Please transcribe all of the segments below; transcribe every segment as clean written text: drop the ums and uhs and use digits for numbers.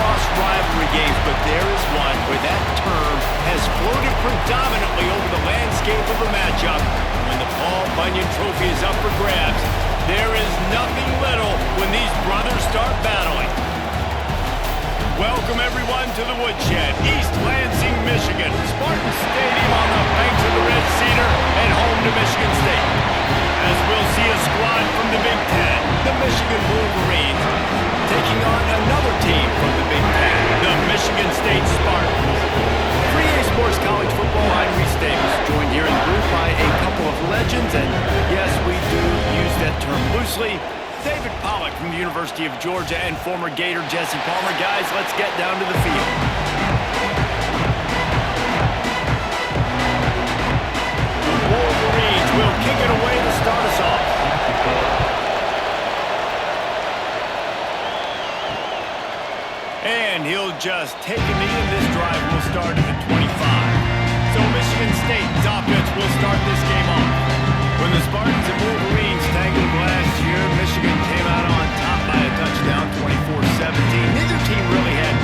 across rivalry games, but there is one where that term has floated predominantly over the landscape of a matchup. When the Paul Bunyan Trophy is up for grabs, there is nothing little when these brothers start battling. Welcome, everyone, to the Woodshed, East Lansing, Michigan. Spartan Stadium on the banks of the Red Cedar and home to Michigan State. As we'll see a squad from the Big Ten, the Michigan Wolverines, taking on another team from the Big Ten, the Michigan State Spartans. 3A Sports College Football, I'm Reese Davis, joined here in the booth by a couple of legends, and yes, we do use that term loosely. David Pollack from the University of Georgia and former Gator Jesse Palmer. Guys, let's get down to the field. The Wolverines will kick it away to start us off. And he'll just take a knee, and this drive will start at the 25. So Michigan State's offense will start this game off. When the Spartans and Wolverines tangled last year, Michigan came out on top by a touchdown, 24-17. Neither team really had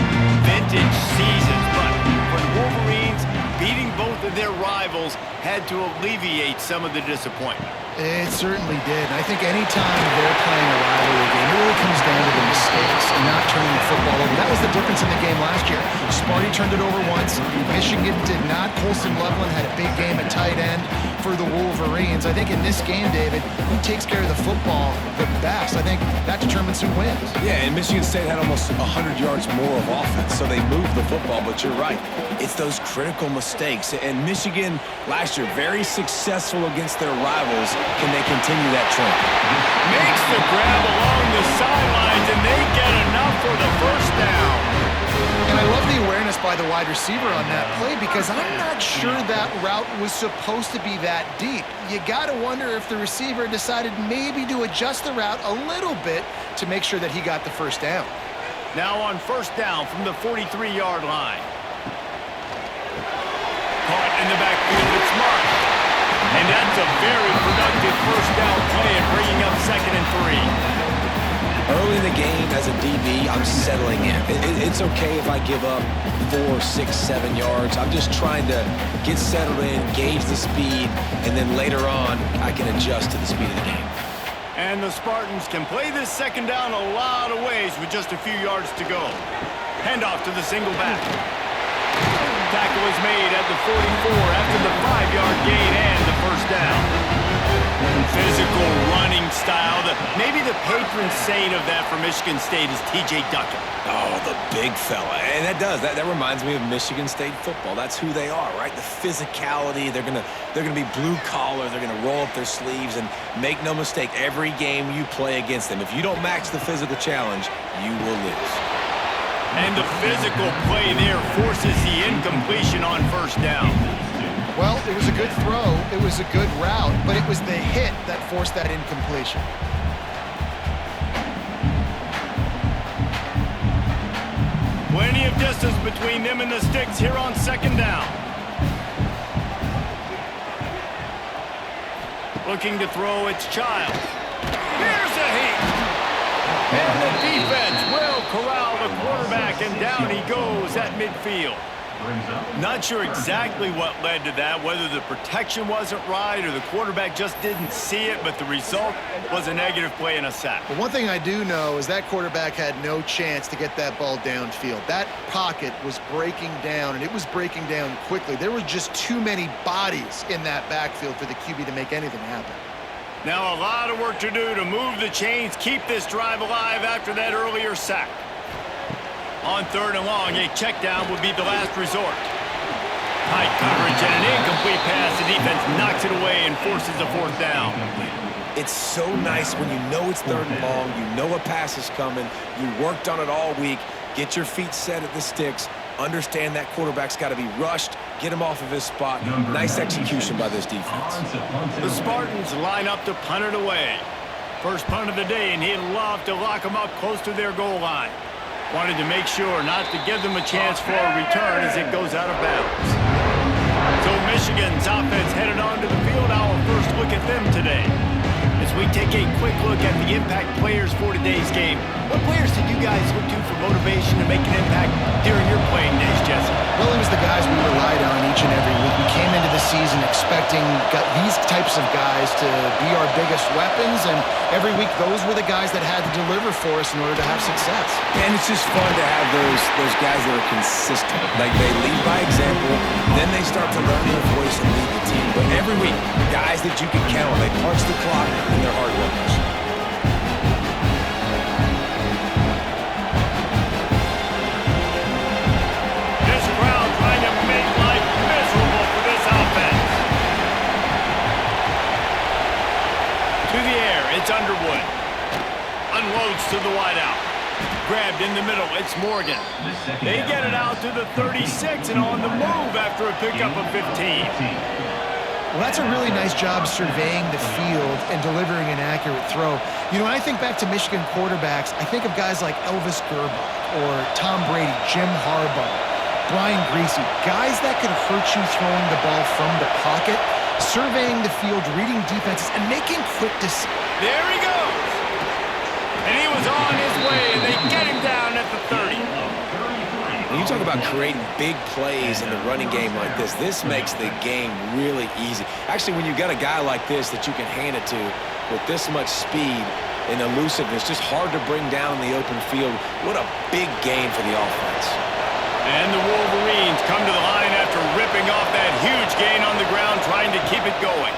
vintage seasons, but for the Wolverines, beating both of their rivals had to alleviate some of the disappointment. It certainly did. And I think anytime they're playing a rivalry game, it really comes down to the mistakes and not turning the football over. That was the difference in the game last year. Sparty turned it over once. Michigan did not. Colson Loveland had a big game at tight end for the Wolverines. I think in this game, David, who takes care of the football the best? I think that determines who wins. Yeah, and Michigan State had almost 100 yards more of offense, so they moved the football, but you're right. It's those critical mistakes. And Michigan last year, very successful against their rivals. Can they continue that trend? Makes the grab along the sidelines, and they get enough for the first down. And I love the awareness by the wide receiver on that play because I'm not sure that route was supposed to be that deep. You got to wonder if the receiver decided maybe to adjust the route a little bit to make sure that he got the first down. Now on first down from the 43-yard line. Caught in the backfield, it's Marsh. And that's a very productive first down play and bringing up 2nd and 3. Early in the game, as a DB, I'm settling in. It's okay if I give up 4, 6, 7 yards. I'm just trying to get settled in, gauge the speed, and then later on, I can adjust to the speed of the game. And the Spartans can play this second down a lot of ways with just a few yards to go. Handoff to the single back. Tackle is made at the 44 after the 5-yard gain and the first down. Physical running style. Maybe the patron saint of that for Michigan State is T.J. Duckett. Oh, the big fella. And that reminds me of Michigan State football. That's who they are, right? The physicality. They're gonna be blue collar. They're gonna roll up their sleeves, and make no mistake, every game you play against them, if you don't match the physical challenge, you will lose. And the physical play there forces the incompletion on first down. Well, it was a good throw, it was a good route, but it was the hit that forced that incompletion. Plenty of distance between them and the sticks here on second down. Looking to throw, it's Childs. Here's a hit. And the defense will corral the quarterback, and down he goes at midfield. Not sure exactly what led to that, whether the protection wasn't right or the quarterback just didn't see it, but the result was a negative play and a sack. But one thing I do know is that quarterback had no chance to get that ball downfield. That pocket was breaking down, and it was breaking down quickly. There were just too many bodies in that backfield for the QB to make anything happen. Now a lot of work to do to move the chains, keep this drive alive after that earlier sack. On 3rd and long, a check down would be the last resort. Tight coverage and an incomplete pass. The defense knocks it away and forces a 4th down. It's so nice when you know it's 3rd and long, you know a pass is coming, you worked on it all week, get your feet set at the sticks, understand that quarterback's got to be rushed, get him off of his spot. Nice execution by this defense. The Spartans line up to punt it away. First punt of the day, and he'd love to lock them up close to their goal line. Wanted to make sure not to give them a chance for a return as it goes out of bounds. So Michigan's offense headed onto the field. Our first look at them today. It's we take a quick look at the impact players for today's game, what players did you guys look to for motivation to make an impact during your playing days, Jesse? Well, it was the guys we relied on each and every week. We came into the season expecting these types of guys to be our biggest weapons, and every week those were the guys that had to deliver for us in order to have success. And it's just fun to have those guys that are consistent. Like, they lead by example, then they start to learn their voice and lead the team. But every week, guys that you can count on, they punch the clock and they're hard workers. This crowd trying to make life miserable for this offense. To the air, it's Underwood. Unloads to the wideout. Grabbed in the middle, it's Morgan. They get it out to the 36 and on the move after a pickup of 15. Well, that's a really nice job surveying the field and delivering an accurate throw. You know, when I think back to Michigan quarterbacks, I think of guys like Elvis Gerbach or Tom Brady, Jim Harbaugh, Brian Griese, guys that could hurt you throwing the ball from the pocket, surveying the field, reading defenses, and making quick decisions. There he goes. And he was on his way, and they get him down at the 30. When you talk about creating big plays in the running game like this makes the game really easy. Actually, when you got a guy like this that you can hand it to with this much speed and elusiveness, just hard to bring down in the open field, what a big gain for the offense. And the Wolverines come to the line after ripping off that huge gain on the ground, trying to keep it going.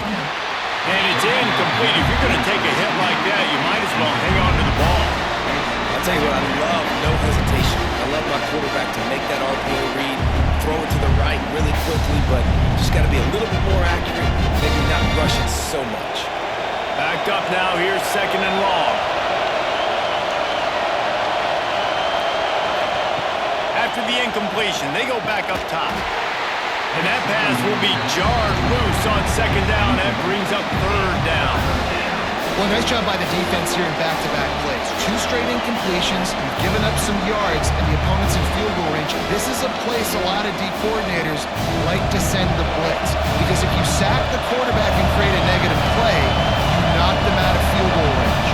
And it's incomplete. If you're going to take a hit like that, you might as well hang on to the ball. I'll tell you what, I love no hesitation. I love my quarterback to make that RPO read, throw it to the right really quickly, but just got to be a little bit more accurate, maybe not rush it so much. Backed up now, here's second and long. After the incompletion, they go back up top. And that pass will be jarred loose on second down. That brings up third down. Well, nice job by the defense here in back-to-back plays. 2 straight incompletions, you've given up some yards, and the opponent's in field goal range. This is a place a lot of D coordinators like to send the blitz, because if you sack the quarterback and create a negative play, you knock them out of field goal range.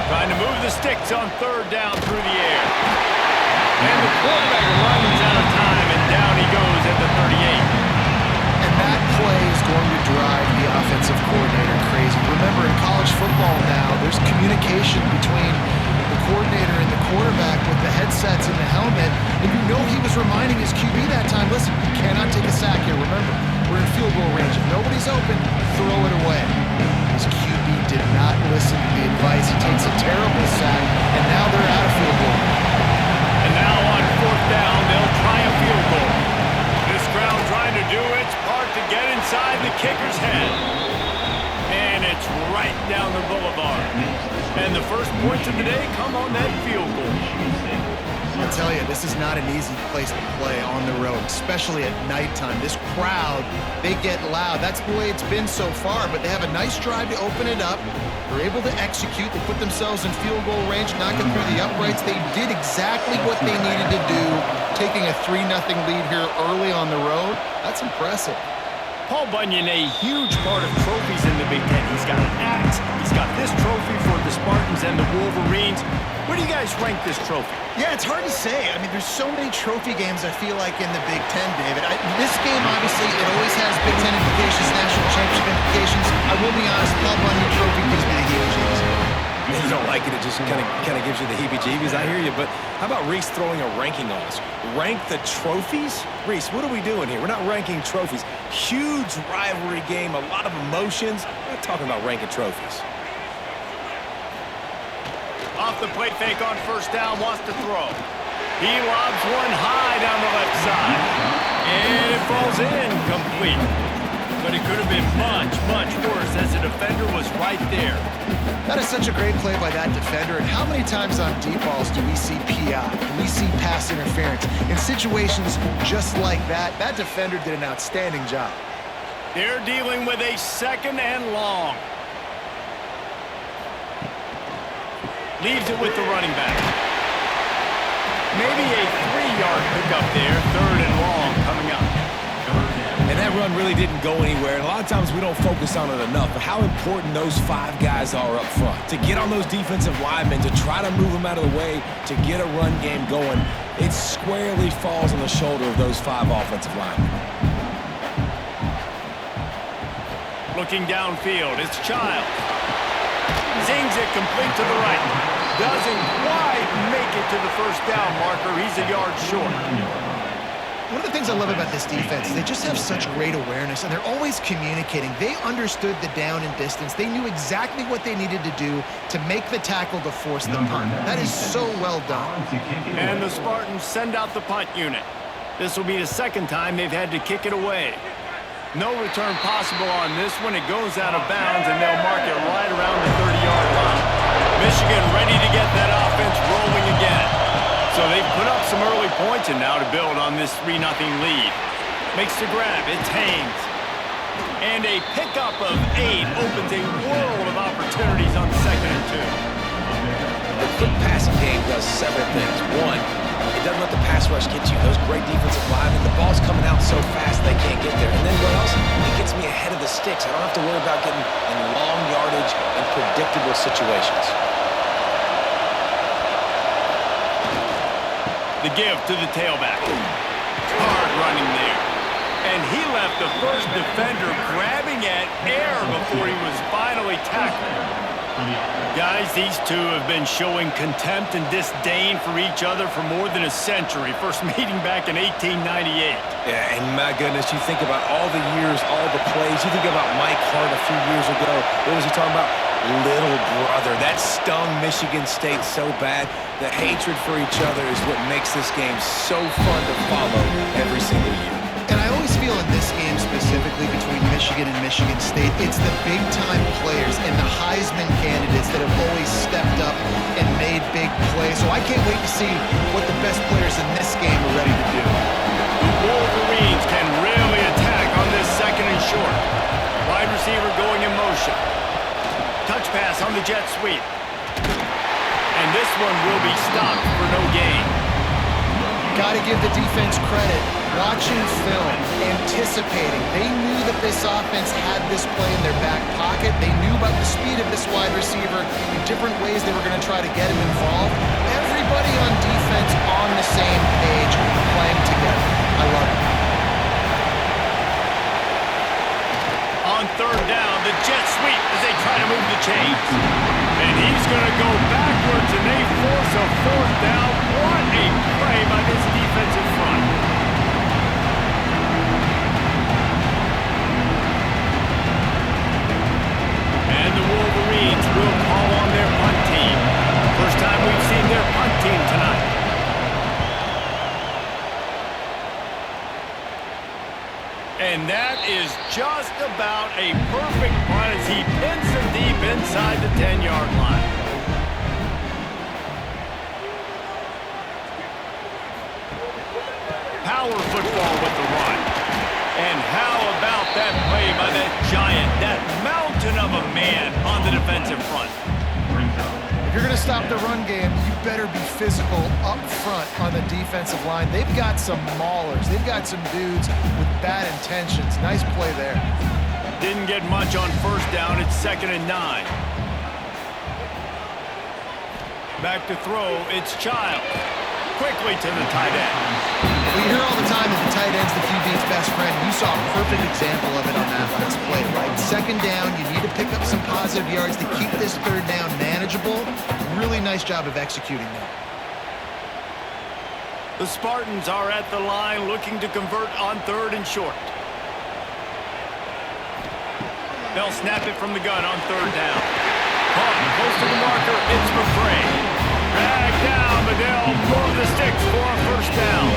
Trying to move the sticks on third down through the air. And the quarterback runs out of time, and down he goes at the 38. And that play is going to drive the offensive coordinator crazy. Remember, in college football now, there's communication between the coordinator and the quarterback with the headsets and the helmet. And you know he was reminding his QB that time, listen, you cannot take a sack here. Remember, we're in field goal range. If nobody's open, throw it away. His QB did not listen to the advice. He takes a terrible sack, and now they're out of field goal. And now on fourth down, they'll try a field goal. This crowd trying to do its part to get inside the kicker's head. And it's right down the boulevard. And the first points of the day come on that field goal. I'll tell you, this is not an easy place to play on the road, especially at nighttime. This crowd, they get loud. That's the way it's been so far, but they have a nice drive to open it up. They're able to execute. They put themselves in field goal range, knocking through the uprights. They did exactly what they needed to do, taking a 3-0 lead here early on the road. That's impressive. Paul Bunyan, a huge part of trophies in the Big Ten. He's got an axe. He's got this trophy for the Spartans and the Wolverines. Where do you guys rank this trophy? Yeah, it's hard to say. I mean, there's so many trophy games, I feel like, in the Big Ten, David. This game, obviously, it always has Big Ten implications, national championship implications. I will be honest, Paul Bunyan Trophy gives me the heebie-jeebies. If you don't like it, it just kind of gives you the heebie-jeebies. I hear you, but how about Reese throwing a ranking on us? Rank the trophies? Reese, what are we doing here? We're not ranking trophies. Huge rivalry game, a lot of emotions. We're not talking about ranking trophies. Off the plate fake on first down, wants to throw. He lobs one high down the left side. And it falls in, complete. But it could have been much, much worse as the defender was right there. That is such a great play by that defender. And how many times on deep balls do we see PI? Do we see pass interference? In situations just like that, that defender did an outstanding job. They're dealing with a second and long. Leaves it with the running back. Maybe a 3-yard pickup there. Third and long coming up. And that run really didn't go anywhere, and a lot of times we don't focus on it enough, but how important those 5 guys are up front. To get on those defensive linemen, to try to move them out of the way, to get a run game going, it squarely falls on the shoulder of those 5 offensive linemen. Looking downfield, it's Childs. Zings it complete to the right. Doesn't quite make it to the first down marker. He's a yard short. One of the things I love about this defense is they just have such great awareness, and they're always communicating. They understood the down and distance. They knew exactly what they needed to do to make the tackle to force the punt. That is so well done. And the Spartans send out the punt unit. This will be the second time they've had to kick it away. No return possible on this one. It goes out of bounds, and they'll mark it right around the 30-yard line. Michigan ready to get that offense rolling again. So they've put up some early points, and now to build on this 3-0 lead. Makes the grab. It's Haynes. And a pickup of 8 opens a world of opportunities on 2nd and 2. The quick passing game does several things. One, it doesn't let the pass rush get you. Those great defensive linemen, the ball's coming out so fast they can't get there. And then what else? It gets me ahead of the sticks. I don't have to worry about getting in long yardage and predictable situations. The give to the tailback. Hard running there. And he left the first defender grabbing at air before he was finally tackled. Guys, these two have been showing contempt and disdain for each other for more than a century. First meeting back in 1898. Yeah, and my goodness, you think about all the years, all the plays. You think about Mike Hart a few years ago. What was he talking about? Little brother. That stung Michigan State so bad. The hatred for each other is what makes this game so fun to follow every single year. And I always feel in this game specifically between Michigan and Michigan State, it's the big-time players and the Heisman candidates that have always stepped up and made big plays. So I can't wait to see what the best players in this game are ready to do. The Wolverines can really attack on this 2nd and short. Wide receiver going in motion. Touch pass on the jet sweep. And this one will be stopped for no gain. Got to give the defense credit. Watching film, anticipating. They knew that this offense had this play in their back pocket. They knew about the speed of this wide receiver in different ways they were going to try to get him involved. Everybody on defense on the same page, playing together. I love it. On 3rd down, the jet sweep as they try to move the chains. And he's going to go backwards, and they force a 4th down. What a play by this defensive front. And the Wolverines will call on their punt team. First time we've seen their punt team tonight. And that is just about a perfect punt as he pins them deep inside the 10-yard line. Power football with the run. And how about that play by that giant, that mountain of a man on the defensive front? If you're going to stop the run game, you better be physical up front on the defensive line. They've got some maulers. They've got some dudes with bad intentions. Nice play there. Didn't get much on 1st down. It's 2nd and 9. Back to throw. It's Childs. Quickly to the tight end. We hear all the time that the tight end's the QB's best friend. You saw a perfect example of it on that last play, right? 2nd down, you need to pick up some positive yards to keep this 3rd down manageable. Really nice job of executing that. The Spartans are at the line looking to convert on 3rd and short. They'll snap it from the gun on 3rd down. Close to the marker, it's McCray. Back down, but they'll move the sticks for a 1st down.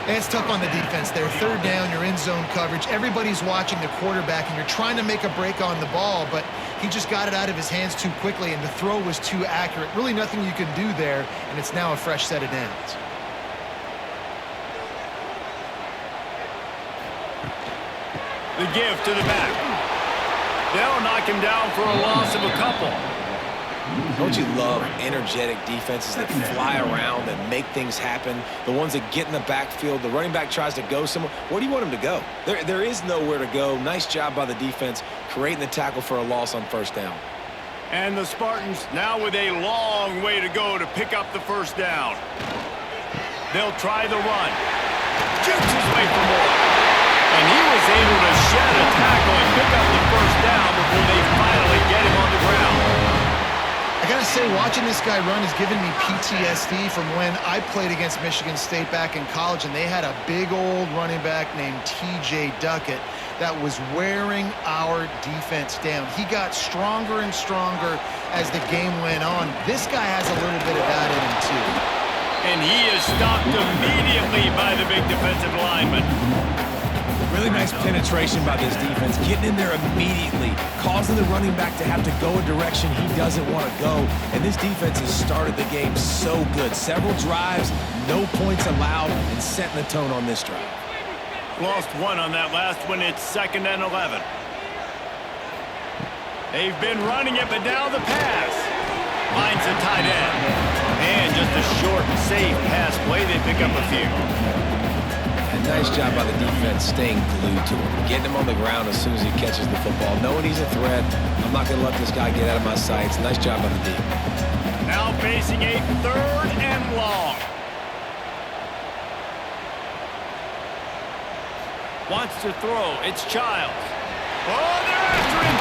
And it's tough on the defense there. 3rd down, you're in zone coverage. Everybody's watching the quarterback, and you're trying to make a break on the ball, but he just got it out of his hands too quickly, and the throw was too accurate. Really nothing you can do there, and it's now a fresh set of downs. The give to the back. They'll knock him down for a loss of a couple. Don't you love energetic defenses that fly around, that make things happen? The ones that get in the backfield, the running back tries to go somewhere. Where do you want him to go? There is nowhere to go. Nice job by the defense, creating the tackle for a loss on first down. And the Spartans now with a long way to go to pick up the first down. They'll try the run. Jukes his way for more. And he was able to shed a tackle and pick up the first down before they finally get him on the ground. I gotta say, watching this guy run has given me PTSD from when I played against Michigan State back in college, and they had a big old running back named T.J. Duckett that was wearing our defense down. He got stronger and stronger as the game went on. This guy has a little bit of that in him, too. And he is stopped immediately by the big defensive lineman. Really nice penetration by this defense, getting in there immediately, causing the running back to have to go a direction he doesn't want to go. And this defense has started the game so good. Several drives, no points allowed, and setting the tone on this drive. Lost one on that last one. It's 2nd and 11. They've been running it, but now the pass. Finds the tight end. And just a short, safe pass play. They pick up a few. And nice job by the defense staying glued to him, getting him on the ground as soon as he catches the football, knowing he's a threat. I'm not going to let this guy get out of my sights. Nice job by the D. Now facing a 3rd and long. Wants to throw. It's Childs. Oh, they're after him.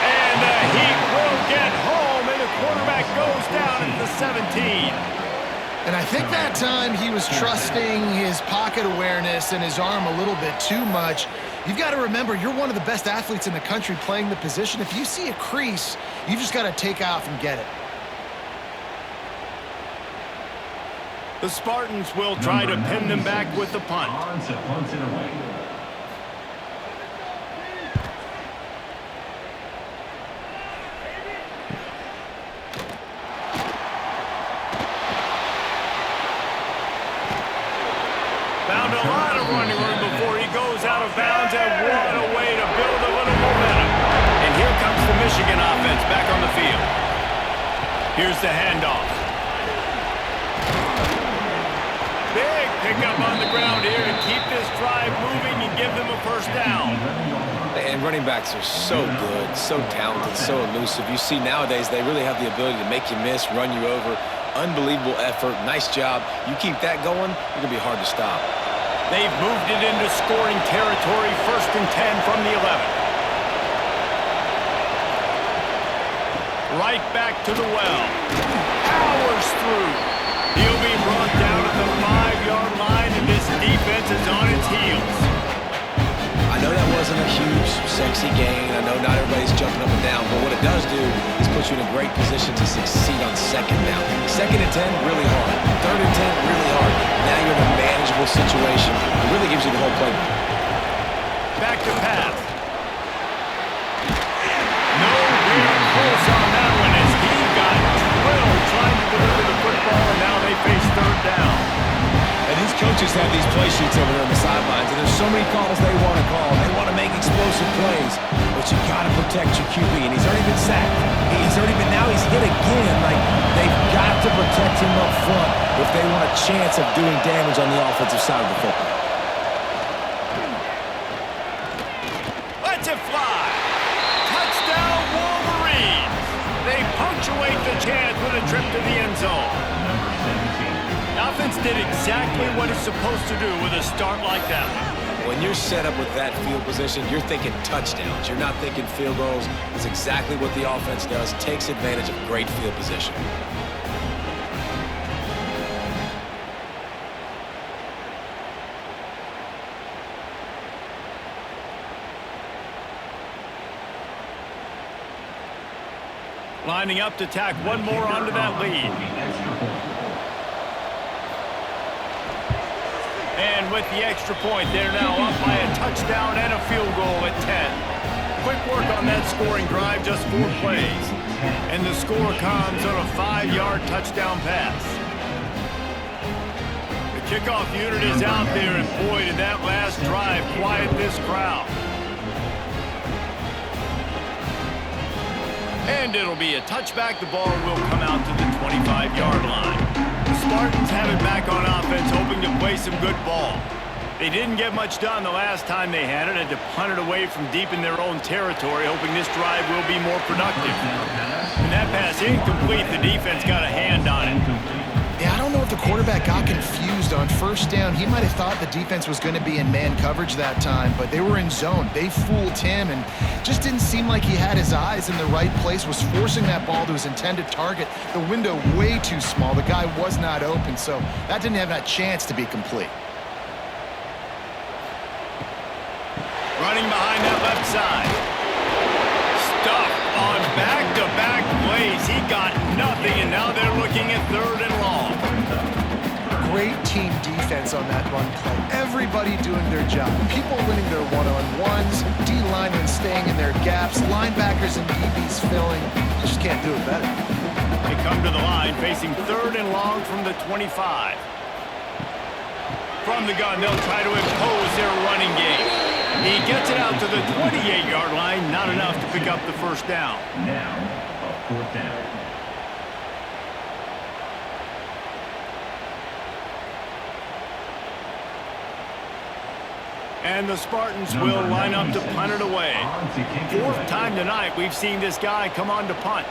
And the Heat will get home, and the quarterback goes down at the 17. And I think that time he was trusting his pocket awareness and his arm a little bit too much. You've got to remember, you're one of the best athletes in the country playing the position. If you see a crease, you just got to take off and get it. The Spartans will try to pin them back with the punt. Found a lot of running room before he goes out of bounds, and what a way to build a little momentum. And here comes the Michigan offense back on the field. Here's the handoff. Big pickup on the ground here to keep this drive moving and give them a first down. And running backs are so good, so talented, so elusive. You see nowadays they really have the ability to make you miss, run you over. Unbelievable effort. Nice job. You keep that going, you're going to be hard to stop. They've moved it into scoring territory. 1st and 10 from the 11. Right back to the well. Powers through. He'll be brought down at the 5-yard line, and this defense is on its heels. I know that wasn't a huge, sexy gain. I know not everybody's jumping up and down, but what it does do is put you in a great position to succeed on 2nd down. 2nd and 10, really hard. 3rd and 10, really hard. Now you're in a manageable situation. It really gives you the whole playbook. Back to pass. No real pulse on that one as he got drilled trying to deliver the football, and now they face 3rd down. And these coaches have these play sheets over there on the sidelines, and there's so many calls they want to call. They want to make explosive plays, but you got to protect your QB, and he's already been sacked. Now he's hit again. Like, they've got to protect him up front if they want a chance of doing damage on the offensive side of the football. Let's it fly. Touchdown, Wolverines. They punctuate the chance with a trip to the end zone. The offense did exactly what it's supposed to do with a start like that one. When you're set up with that field position, you're thinking touchdowns. You're not thinking field goals. It's exactly what the offense does. Takes advantage of great field position. Lining up to tack one more onto that lead. And with the extra point, they're now up by a touchdown and a field goal at 10. Quick work on that scoring drive, just 4 plays. And the score comes on a 5-yard touchdown pass. The kickoff unit is out there, and boy, did that last drive quiet this crowd. And it'll be a touchback. The ball will come out to the 25-yard line. The Spartans have it back on offense, hoping to play some good ball. They didn't get much done the last time they had it. Had to punt it away from deep in their own territory, hoping this drive will be more productive. And that pass incomplete. The defense got a hand on it. Yeah, I don't know if the quarterback got confused on first down. He might have thought the defense was going to be in man coverage that time, but they were in zone. They fooled him and just didn't seem like he had his eyes in the right place, was forcing that ball to his intended target. The window way too small. The guy was not open, so that didn't have that chance to be complete. Running behind that left side. Stuffed on back-to-back plays. He got nothing, and now they're looking at 3rd and long. Great team defense on that run play. Everybody doing their job. People winning their one-on-ones, D-linemen staying in their gaps, linebackers and DBs filling. You just can't do it better. They come to the line facing 3rd and long from the 25. From the gun, they'll try to impose their running game. He gets it out to the 28-yard line, not enough to pick up the first down. Now, a 4th down. And the Spartans will line up to punt it away. 4th time tonight we've seen this guy come on to punt.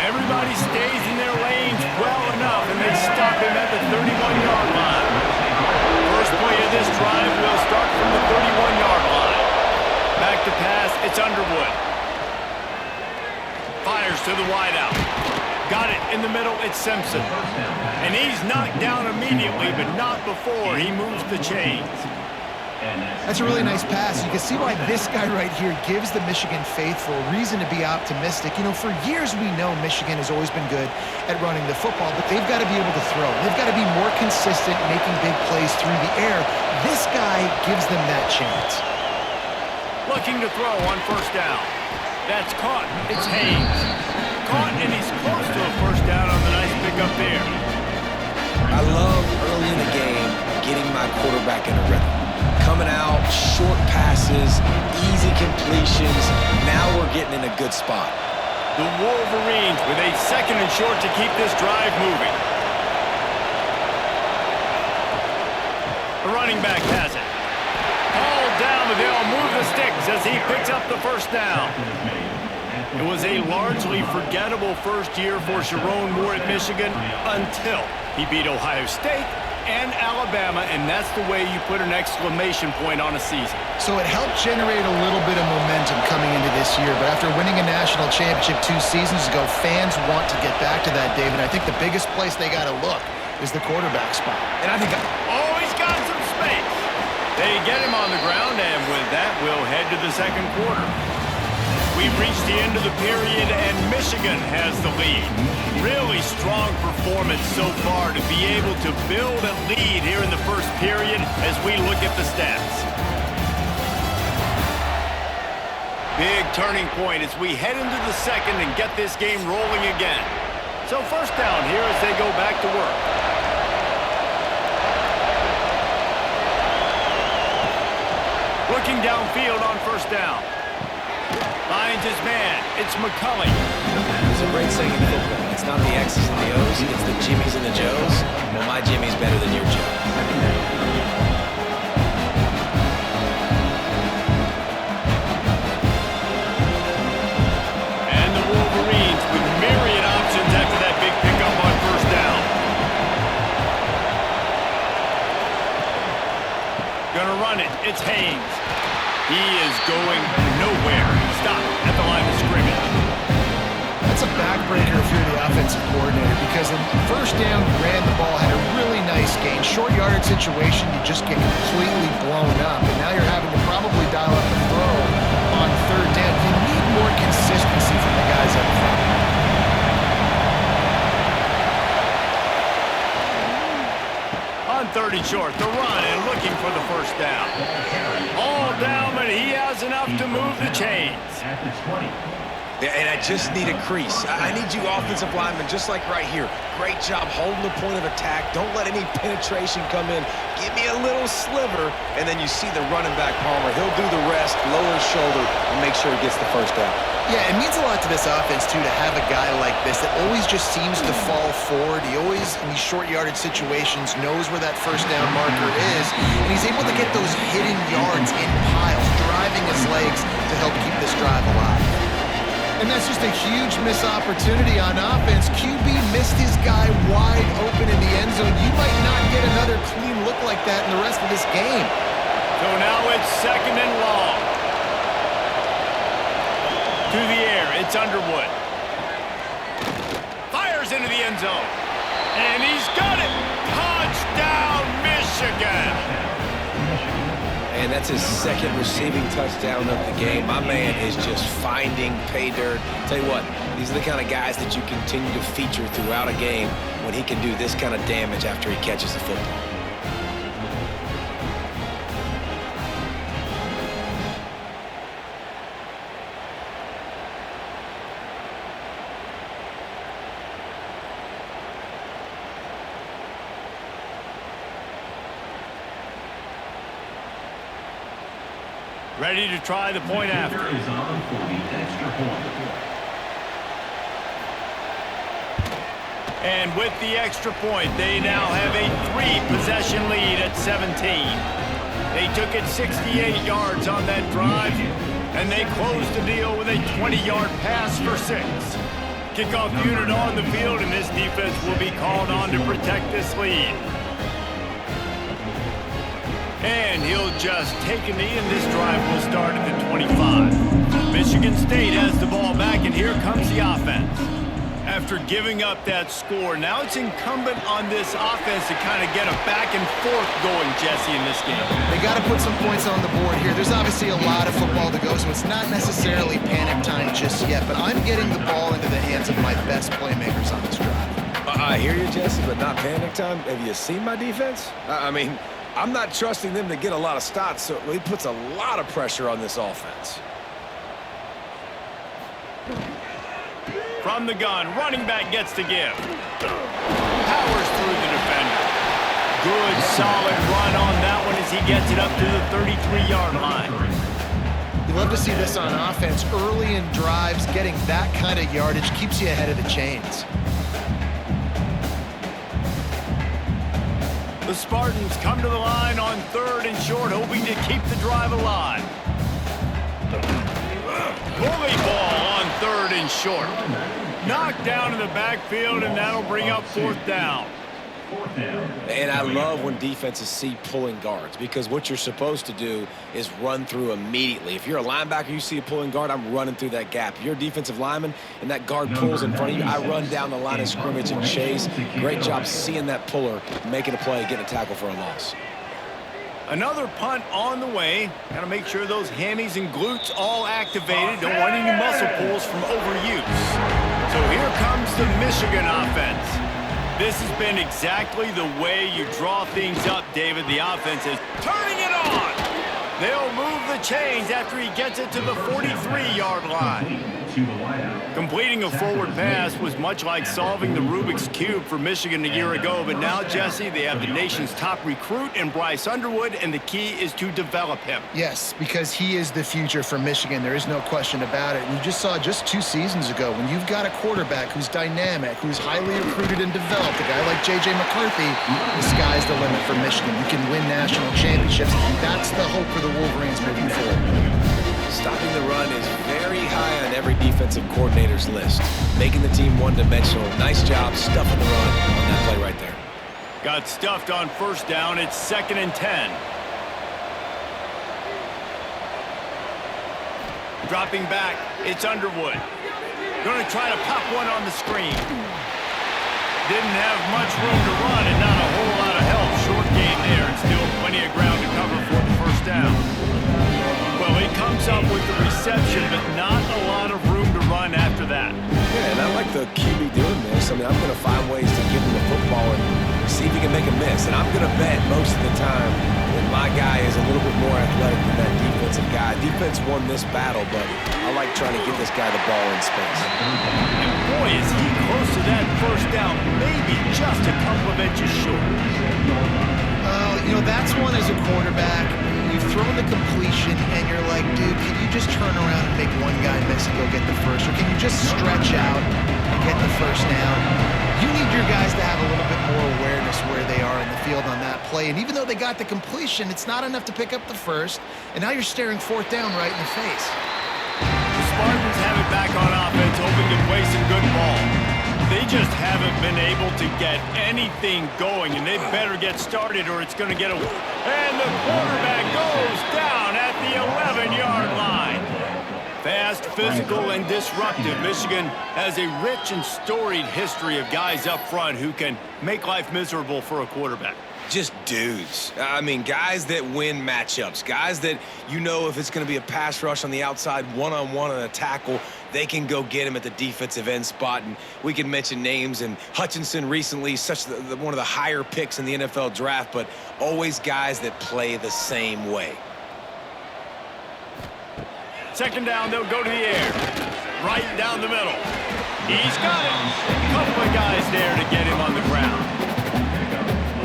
Everybody stays in their lanes well enough, and they stop him at the 31-yard line. First play of this drive will start from the 31-yard line. Back to pass, it's Underwood. Fires to the wideout. Got it in the middle, it's Simpson. And he's knocked down immediately, but not before he moves the chains. That's a really nice pass. You can see why this guy right here gives the Michigan faithful reason to be optimistic. You know, for years we know Michigan has always been good at running the football, but they've got to be able to throw. They've got to be more consistent making big plays through the air. This guy gives them that chance. Looking to throw on first down. That's caught. It's Haynes. Caught, and he's close to a first down on the nice pickup there. I love early in the game getting my quarterback in a rhythm. Coming out, short passes, easy completions. Now we're getting in a good spot. The Wolverines with a 2nd and short to keep this drive moving. The running back has it. Hauled down, but they'll move the sticks as he picks up the first down. It was a largely forgettable first year for Sharon Moore at Michigan until he beat Ohio State and Alabama, and that's the way you put an exclamation point on a season. So it helped generate a little bit of momentum coming into this year, but after winning a national championship 2 seasons ago, fans want to get back to that, David. I think the biggest place they got to look is the quarterback spot. And I think, oh, he's got some space. They get him on the ground, and with that, we'll head to the 2nd quarter. We've reached the end of the period, and Michigan has the lead. Really strong performance so far to be able to build a lead here in the first period as we look at the stats. Big turning point as we head into the 2nd and get this game rolling again. So first down here as they go back to work. Looking downfield on first down. Finds his man. It's McCulley. There's a great saying in football. It's not the X's and the O's, it's the Jimmies and the Joes. Well, my Jimmy's better than your Joe. And the Wolverines with myriad options after that big pickup on first down. Gonna run it. It's Haynes. He is going nowhere. Stop at the line of scrimmage. That's a backbreaker if you're the offensive coordinator, because in first down, you ran the ball, had a really nice gain. Short yardage situation, you just get completely blown up, and now you're having to probably dial up the throw on 3rd down. You need more consistency from the guys up front. On 3rd and short, the run and looking for the first down. All down, but he has enough to move the chains. At the 20. Yeah, and I just need a crease. I need you offensive linemen, just like right here. Great job holding the point of attack. Don't let any penetration come in. Give me a little sliver, and then you see the running back, Palmer. He'll do the rest, lower his shoulder, and make sure he gets the first down. Yeah, it means a lot to this offense, too, to have a guy like this that always just seems to fall forward. He always, in these short yardage situations, knows where that first down marker is, and he's able to get those hidden yards in piles, driving his legs to help keep this drive alive. And that's just a huge missed opportunity on offense. QB missed his guy wide open in the end zone. You might not get another clean look like that in the rest of this game. So now it's 2nd and long. To the air, it's Underwood. Fires into the end zone. And he's got it. Touchdown, Michigan. And that's his 2nd receiving touchdown of the game. My man is just finding pay dirt. Tell you what, these are the kind of guys that you continue to feature throughout a game when he can do this kind of damage after he catches the football. Ready to try the point after. Is on for the extra point. And with the extra point, they now have a 3-possession lead at 17. They took it 68 yards on that drive, and they closed the deal with a 20-yard pass for 6. Kickoff unit on the field, and this defense will be called on to protect this lead. And he'll just take a knee, and this drive will start at the 25. Michigan State has the ball back, and here comes the offense. After giving up that score, now it's incumbent on this offense to kind of get a back and forth going, Jesse, in this game. They got to put some points on the board here. There's obviously a lot of football to go, so it's not necessarily panic time just yet, but I'm getting the ball into the hands of my best playmakers on this drive. I hear you, Jesse, but not panic time. Have you seen my defense? I mean, I'm not trusting them to get a lot of stops, so he puts a lot of pressure on this offense. From the gun, running back gets to give. Powers through the defender. Good, solid run on that one as he gets it up to the 33-yard line. You love to see this on offense. Early in drives, getting that kind of yardage keeps you ahead of the chains. The Spartans come to the line on 3rd and short, hoping to keep the drive alive. Bully ball on 3rd and short. Knocked down in the backfield, and that'll bring up 4th down. And I love when defenses see pulling guards, because what you're supposed to do is run through immediately. If you're a linebacker, you see a pulling guard, I'm running through that gap. If you're a defensive lineman and that guard pulls in front of you, I run down the line of scrimmage and chase. Great job seeing that puller, making a play, getting a tackle for a loss. Another punt on the way. Got to make sure those hammies and glutes all activated. Don't want any muscle pulls from overuse. So here comes the Michigan offense. This has been exactly the way you draw things up, David. The offense is turning it on. They'll move the chains after he gets it to the 43-yard line. Completing a forward pass was much like solving the Rubik's Cube for Michigan a year ago, but now, Jesse, they have the nation's top recruit in Bryce Underwood, and the key is to develop him. Yes, because he is the future for Michigan. There is no question about it. And you just saw just 2 seasons ago, when you've got a quarterback who's dynamic, who's highly recruited and developed, a guy like J.J. McCarthy, the sky's the limit for Michigan. You can win national championships. That's the hope for the Wolverines moving forward. Stopping the run is very high on every defensive coordinator's list. Making the team one-dimensional. Nice job stuffing the run on that play right there. Got stuffed on 1st down. It's 2nd and 10. Dropping back, it's Underwood. Going to try to pop one on the screen. Didn't have much room to run and not a whole lot of help. Short gain there, and still plenty of ground to cover for the 1st down. Well, he comes up with the reception, but not a lot of room to run after that. Yeah, and I like the QB doing this. I mean, I'm going to find ways to give him the football and see if he can make a miss. And I'm going to bet most of the time that my guy is a little bit more athletic than that defensive guy. defense won this battle, but I like trying to get this guy the ball in space. And boy, is he close to that first down, maybe just a couple of inches short. You know, that's one as a quarterback. You've thrown the completion, and you're like, dude, can you just turn around and make one guy miss and go get the first? Or can you just stretch out and get the first down? You need your guys to have a little bit more awareness where they are in the field on that play. And even though they got the completion, it's not enough to pick up the first. And now you're staring fourth down right in the face. The Spartans have it back on offense, hoping to play some good ball. They just haven't been able to get anything going, and they better get started or it's going to get away. And the quarterback goes down at the 11-yard line. Fast, physical, and disruptive. Michigan has a rich and storied history of guys up front who can make life miserable for a quarterback. Just dudes. I mean, guys that win matchups. Guys that, you know, if it's going to be a pass rush on the outside, one-on-one on a tackle, they can go get him at the defensive end spot. And we can mention names. And Hutchinson recently, one of the higher picks in the NFL draft, but always guys that play the same way. Second down, they'll go to the air. Right down the middle. He's got it. A couple of guys there to get him on the ground.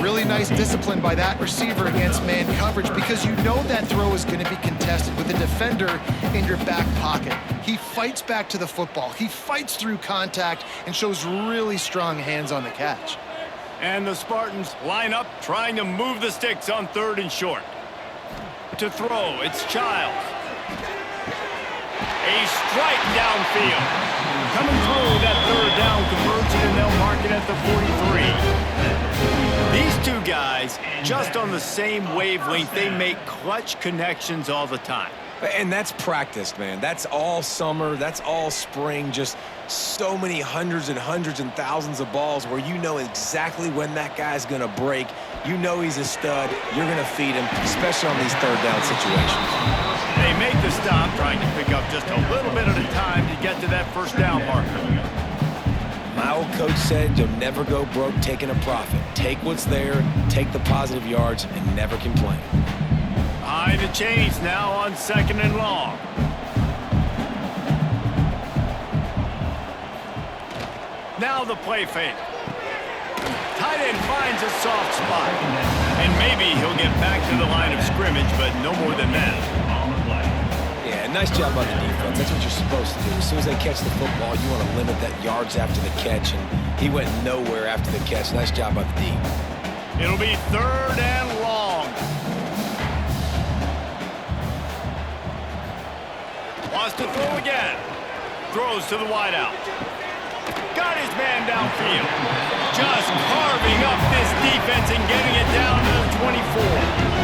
Really nice discipline by that receiver against man coverage, because you know that throw is going to be contested with a defender in your back pocket. He fights back to the football. He fights through contact and shows really strong hands on the catch. And the Spartans line up, trying to move the sticks on third and short. To throw, it's Childs. A strike downfield. Coming through that third down conversion, and they'll mark it at the 43. These two guys, just on the same wavelength, they make clutch connections all the time. And that's practice, man. That's all summer. That's all spring. Just so many hundreds and thousands of balls where you know exactly when that guy's going to break. You know he's a stud. You're going to feed him, especially on these third down situations. They make the stop, trying to pick up just a little bit at a time to get to that first down marker. My old coach said you'll never go broke taking a profit. Take what's there, take the positive yards, and never complain. Behind the chains now on second and long. Now the play fake. Tight end finds a soft spot. And maybe he'll get back to the line of scrimmage, but no more than that. Yeah, nice job by the defense. That's what you're supposed to do. As soon as they catch the football, you want to limit that yards after the catch, and he went nowhere after the catch. Nice job by the D. It'll be third and long. Wants to throw again. Throws to the wideout. Got his man downfield. Just carving up this defense and getting it down to the 24.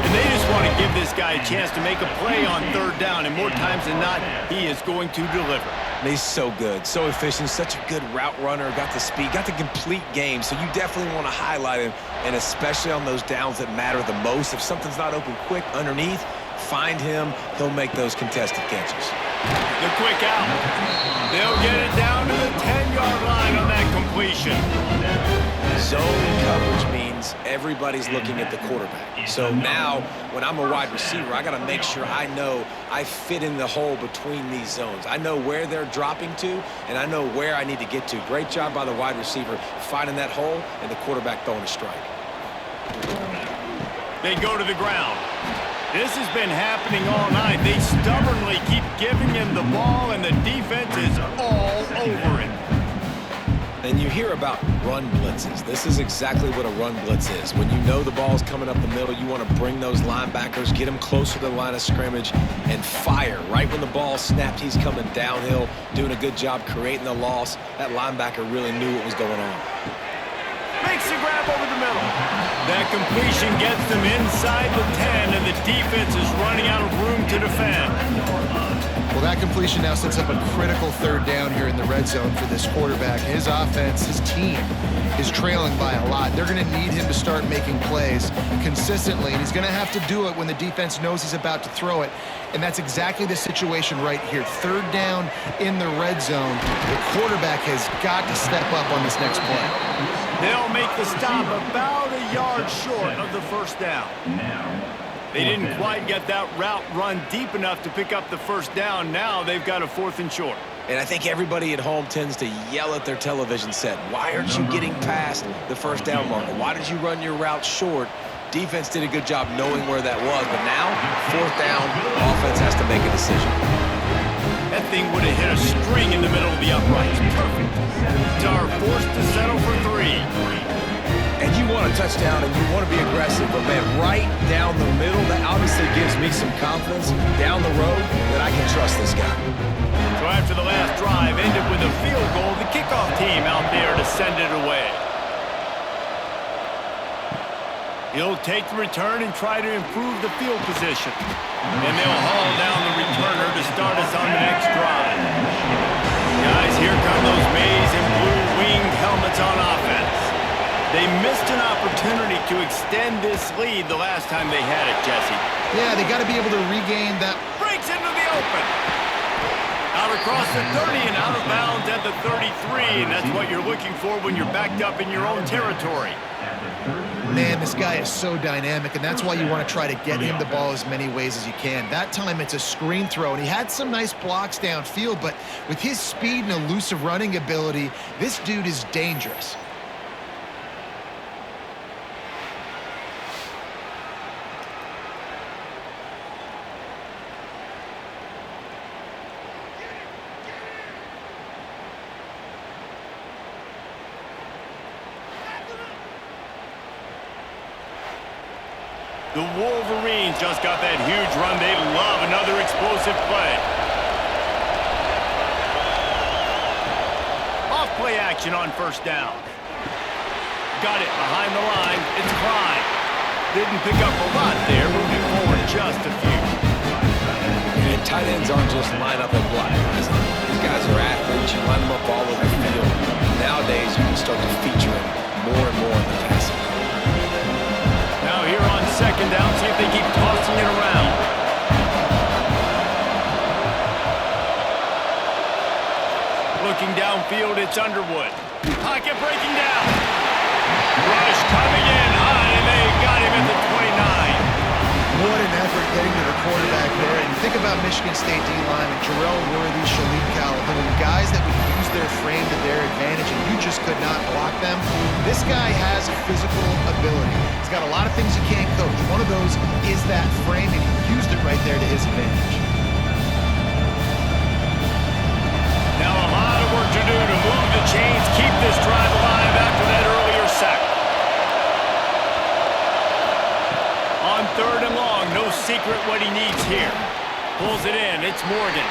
And they just want to give this guy a chance to make a play on third down, and more times than not, he is going to deliver. And he's so good, so efficient, such a good route runner, got the speed, got the complete game, so you definitely want to highlight him, and especially on those downs that matter the most. If something's not open quick underneath, find him, he'll make those contested catches. The quick out. They'll get it down to the 10-yard line on that completion. Zone coverage means everybody's looking at the quarterback. So now, when I'm a wide receiver, I got to make sure I know I fit in the hole between these zones. I know where they're dropping to, and I know where I need to get to. Great job by the wide receiver finding that hole, and the quarterback throwing a strike. They go to the ground. This has been happening all night. They stubbornly keep giving him the ball, and the defense is all over it. And you hear about run blitzes. This is exactly what a run blitz is. When you know the ball's coming up the middle, you want to bring those linebackers, get them closer to the line of scrimmage, and fire. Right when the ball snapped, he's coming downhill, doing a good job creating the loss. That linebacker really knew what was going on. Makes the grab over the middle. That completion gets them inside the 10, and the defense is running out of room to defend. Well, that completion now sets up a critical third down here in the red zone for this quarterback. His offense, his team, is trailing by a lot. They're going to need him to start making plays consistently, and he's going to have to do it when the defense knows he's about to throw it. And that's exactly the situation right here. Third down in the red zone. The quarterback has got to step up on this next play. They'll make the stop about a yard short of the first down. They didn't quite get that route run deep enough to pick up the first down. Now they've got a 4th and short. And I think everybody at home tends to yell at their television set. Why aren't you getting past the first down marker? Why did you run your route short? Defense did a good job knowing where that was, but now, 4th down, offense has to make a decision. That thing would have hit a string in the middle of the uprights. Perfect. Are forced to settle for 3. And you want a touchdown and you want to be aggressive, but man, right down the middle, that obviously gives me some confidence down the road that I can trust this guy. So after the last drive ended with a field goal, the kickoff team out there to send it away. He'll take the return and try to improve the field position. And they'll haul down the returner to start us on the next drive. Guys, here come those maize and blue winged helmets on offense. They missed an opportunity to extend this lead the last time they had it, Jesse. Yeah, they got to be able to regain that. Breaks into the open. Out across the 30 and out of bounds at the 33, and that's what you're looking for when you're backed up in your own territory. Man, this guy is so dynamic, and that's why you want to try to get him the ball as many ways as you can. That time it's a screen throw, and he had some nice blocks downfield, but with his speed and elusive running ability, this dude is dangerous. The Wolverines just got that huge run. They love another explosive play. Off play action on 1st down. Got it behind the line. It's Klein. Didn't pick up a lot there, moving forward just a few. And tight ends aren't just line up and block guys. These guys are athletes. You line them up all over the field. Nowadays, you can start to feature them more and more in the passing. Now here on 2nd down, see if they keep tossing it around. Looking downfield, it's Underwood. Pocket breaking down. Rush coming in high, and they got him at the 29. What an effort getting to the quarterback there. And think about Michigan State D-linemen, Jarrell Worthy, Shalim Calhoun, guys that would use their frame to their advantage, and you just could not block them. This guy has physical ability. He's got a lot of things you can't coach. One of those is that frame, and he used it right there to his advantage. Now a lot of work to do to move the chains, keep this drive alive after that earlier sack. On 3rd and long, no secret what he needs here. Pulls it in, it's Morgan.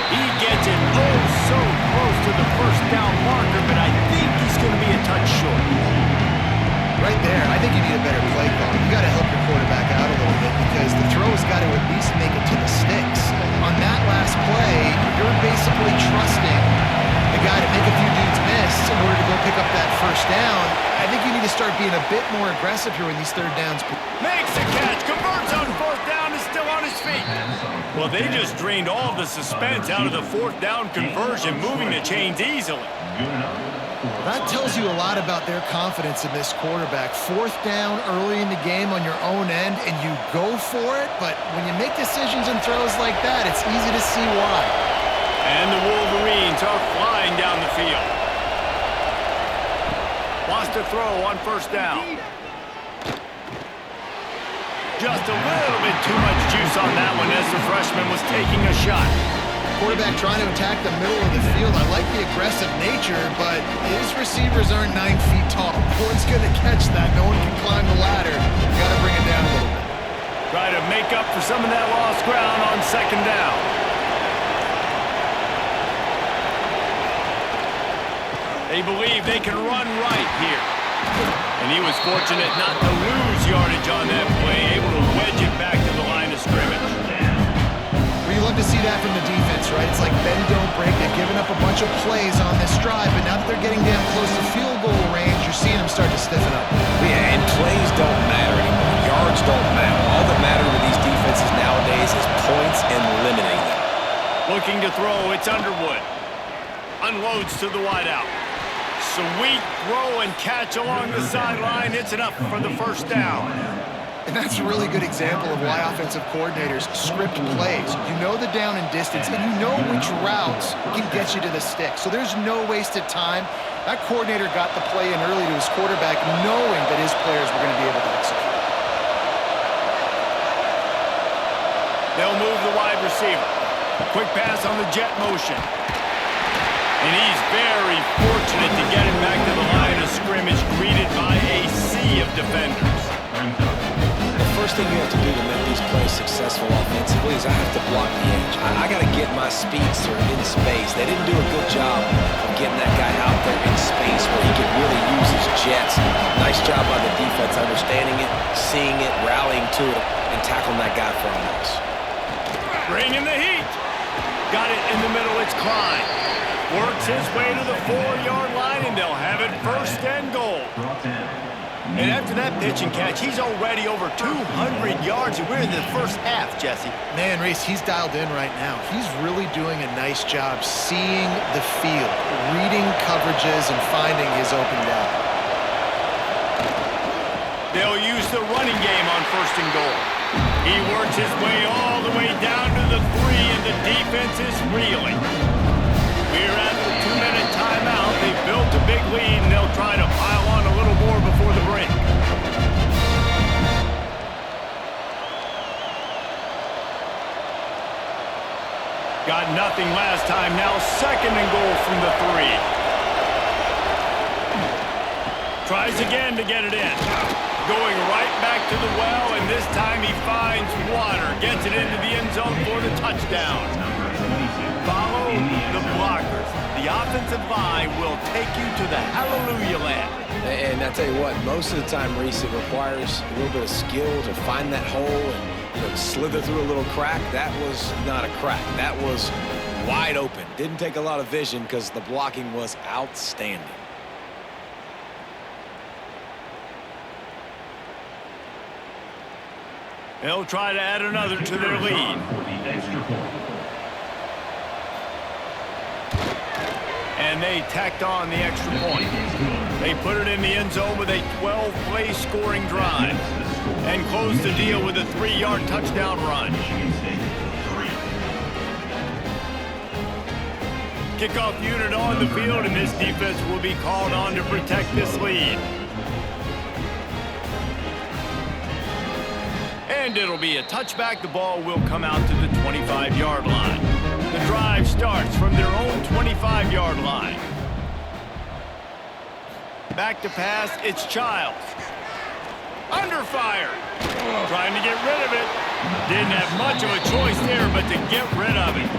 He gets it oh so close to the 1st down marker, but I think he's going to be a touch short. Right there, I think you need a better play call. You got to help your quarterback out a little bit because the throw's got to at least make it to the sticks. On that last play, you're basically trusting the guy to make a few dudes miss in order to go pick up that 1st down. I think you need to start being a bit more aggressive here in these 3rd downs. Makes a catch, converts on 4th down, is still on his feet. Well, they just drained all of the suspense out of the 4th down conversion, moving the chains easily. That tells you a lot about their confidence in this quarterback. 4th down early in the game on your own end, and you go for it, but when you make decisions and throws like that, it's easy to see why. And the Wolverines are flying down the field. Wants to throw on 1st down. Just a little bit too much juice on that one as the freshman was taking a shot. Quarterback trying to attack the middle of the field. I like the aggressive nature, but his receivers aren't 9 feet tall. No one's going to catch that. No one can climb the ladder. Got to bring it down a little bit. Try to make up for some of that lost ground on 2nd down. They believe they can run right here. And he was fortunate not to lose yardage on that play, able to wedge it back to the line of scrimmage. Well, you love to see that from the defense, right? It's like bend, don't break. They've given up a bunch of plays on this drive, but now that they're getting down close to field goal range, you're seeing them start to stiffen up. Yeah, and plays don't matter anymore. Yards don't matter. All that matters with these defenses nowadays is points and limiting them. Looking to throw, it's Underwood. Unloads to the wideout. Sweet throw and catch along the sideline. It's enough for the 1st down. And that's a really good example of why offensive coordinators script plays. You know the down and distance, and you know which routes can get you to the stick. So there's no wasted time. That coordinator got the play in early to his quarterback, knowing that his players were going to be able to execute. They'll move the wide receiver. Quick pass on the jet motion. And he's very fortunate to get it back to the line of scrimmage, greeted by a sea of defenders. The first thing you have to do to make these plays successful offensively is I have to block the edge. I got to get my speedster in space. They didn't do a good job of getting that guy out there in space where he could really use his jets. Nice job by the defense understanding it, seeing it, rallying to it, and tackling that guy for a loss. Bringing the heat. Got it in the middle, it's Klein. Works his way to the 4-yard line, and they'll have it first and goal. And after that pitch and catch, he's already over 200 yards, and we're in the first half, Jesse. Man, Reese, he's dialed in right now. He's really doing a nice job seeing the field, reading coverages, and finding his open guy. They'll use the running game on first and goal. He works his way all the way down to the 3, and the defense is reeling. We're at the 2-minute timeout. They've built a big lead, and they'll try to pile on a little more before the break. Got nothing last time. Now second and goal from the 3. Tries again to get it in. Going right back to the well, and this time he finds water. Gets it into the end zone for the touchdown. Follow the blockers. The offensive line will take you to the hallelujah land. And I tell you what, most of the time, Reese, it requires a little bit of skill to find that hole and slither through a little crack. That was not a crack. That was wide open. Didn't take a lot of vision because the blocking was outstanding. They'll try to add another to their lead. And they tacked on the extra point. They put it in the end zone with a 12-play scoring drive and close the deal with a 3-yard touchdown run. Kickoff unit on the field, and this defense will be called on to protect this lead. And it'll be a touchback. The ball will come out to the 25-yard line. The drive starts from their own 25-yard line. Back to pass, it's Childs. Under fire. Trying to get rid of it. Didn't have much of a choice there, but to get rid of it.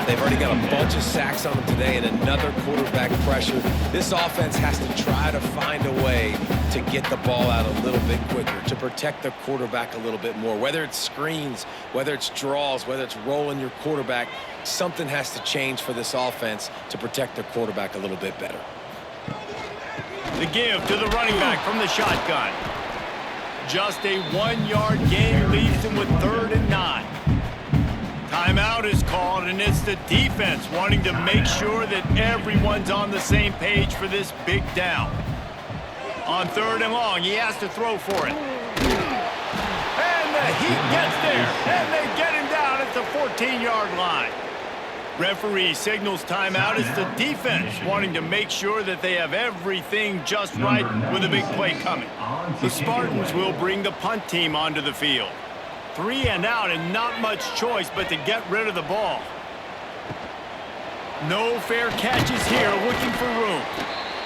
They've already got a bunch of sacks on them today and another quarterback pressure. This offense has to try to find a way to get the ball out a little bit quicker, to protect the quarterback a little bit more. Whether it's screens, whether it's draws, whether it's rolling your quarterback, something has to change for this offense to protect their quarterback a little bit better. The give to the running back from the shotgun. Just a 1-yard gain leaves them with 3rd and 9. Timeout is called, and it's the defense wanting to make sure that everyone's on the same page for this big down. On 3rd and long, he has to throw for it. And the heat gets there, and they get him down at the 14-yard line. Referee signals timeout. It's the defense wanting to make sure that they have everything just right with a big play coming. The Spartans will bring the punt team onto the field. 3 and out, and not much choice but to get rid of the ball. No fair catches here, looking for room.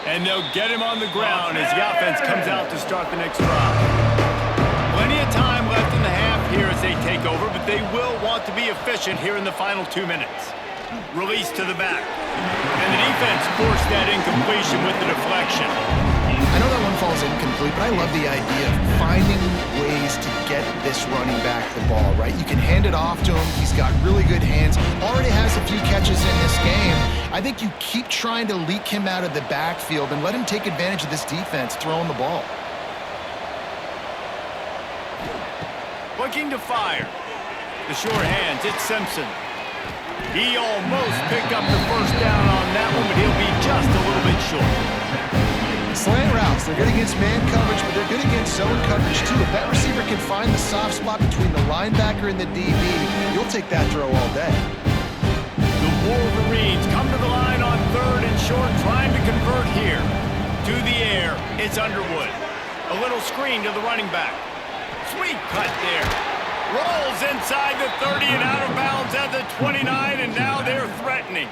And they'll get him on the ground as the offense comes out to start the next drive. Plenty of time left in the half here as they take over, but they will want to be efficient here in the final 2 minutes. Release to the back. And the defense forced that incompletion with the deflection. I know that one falls incomplete, but I love the idea of finding ways to get this running back the ball, right? You can hand it off to him. He's got really good hands. Already has a few catches in this game. I think you keep trying to leak him out of the backfield and let him take advantage of this defense throwing the ball. Looking to fire. The short hands, it's Simpson. He almost picked up the first down on that one, but he'll be just a little bit short. Slant routes, they're good against man coverage, but they're good against zone coverage too. If that receiver can find the soft spot between the linebacker and the DB, you'll take that throw all day. The Wolverines come to the line on 3rd and short, trying to convert here. To the air, it's Underwood. A little screen to the running back. Sweet cut there. Rolls inside the 30 and out of bounds at the 29, and now they're threatening.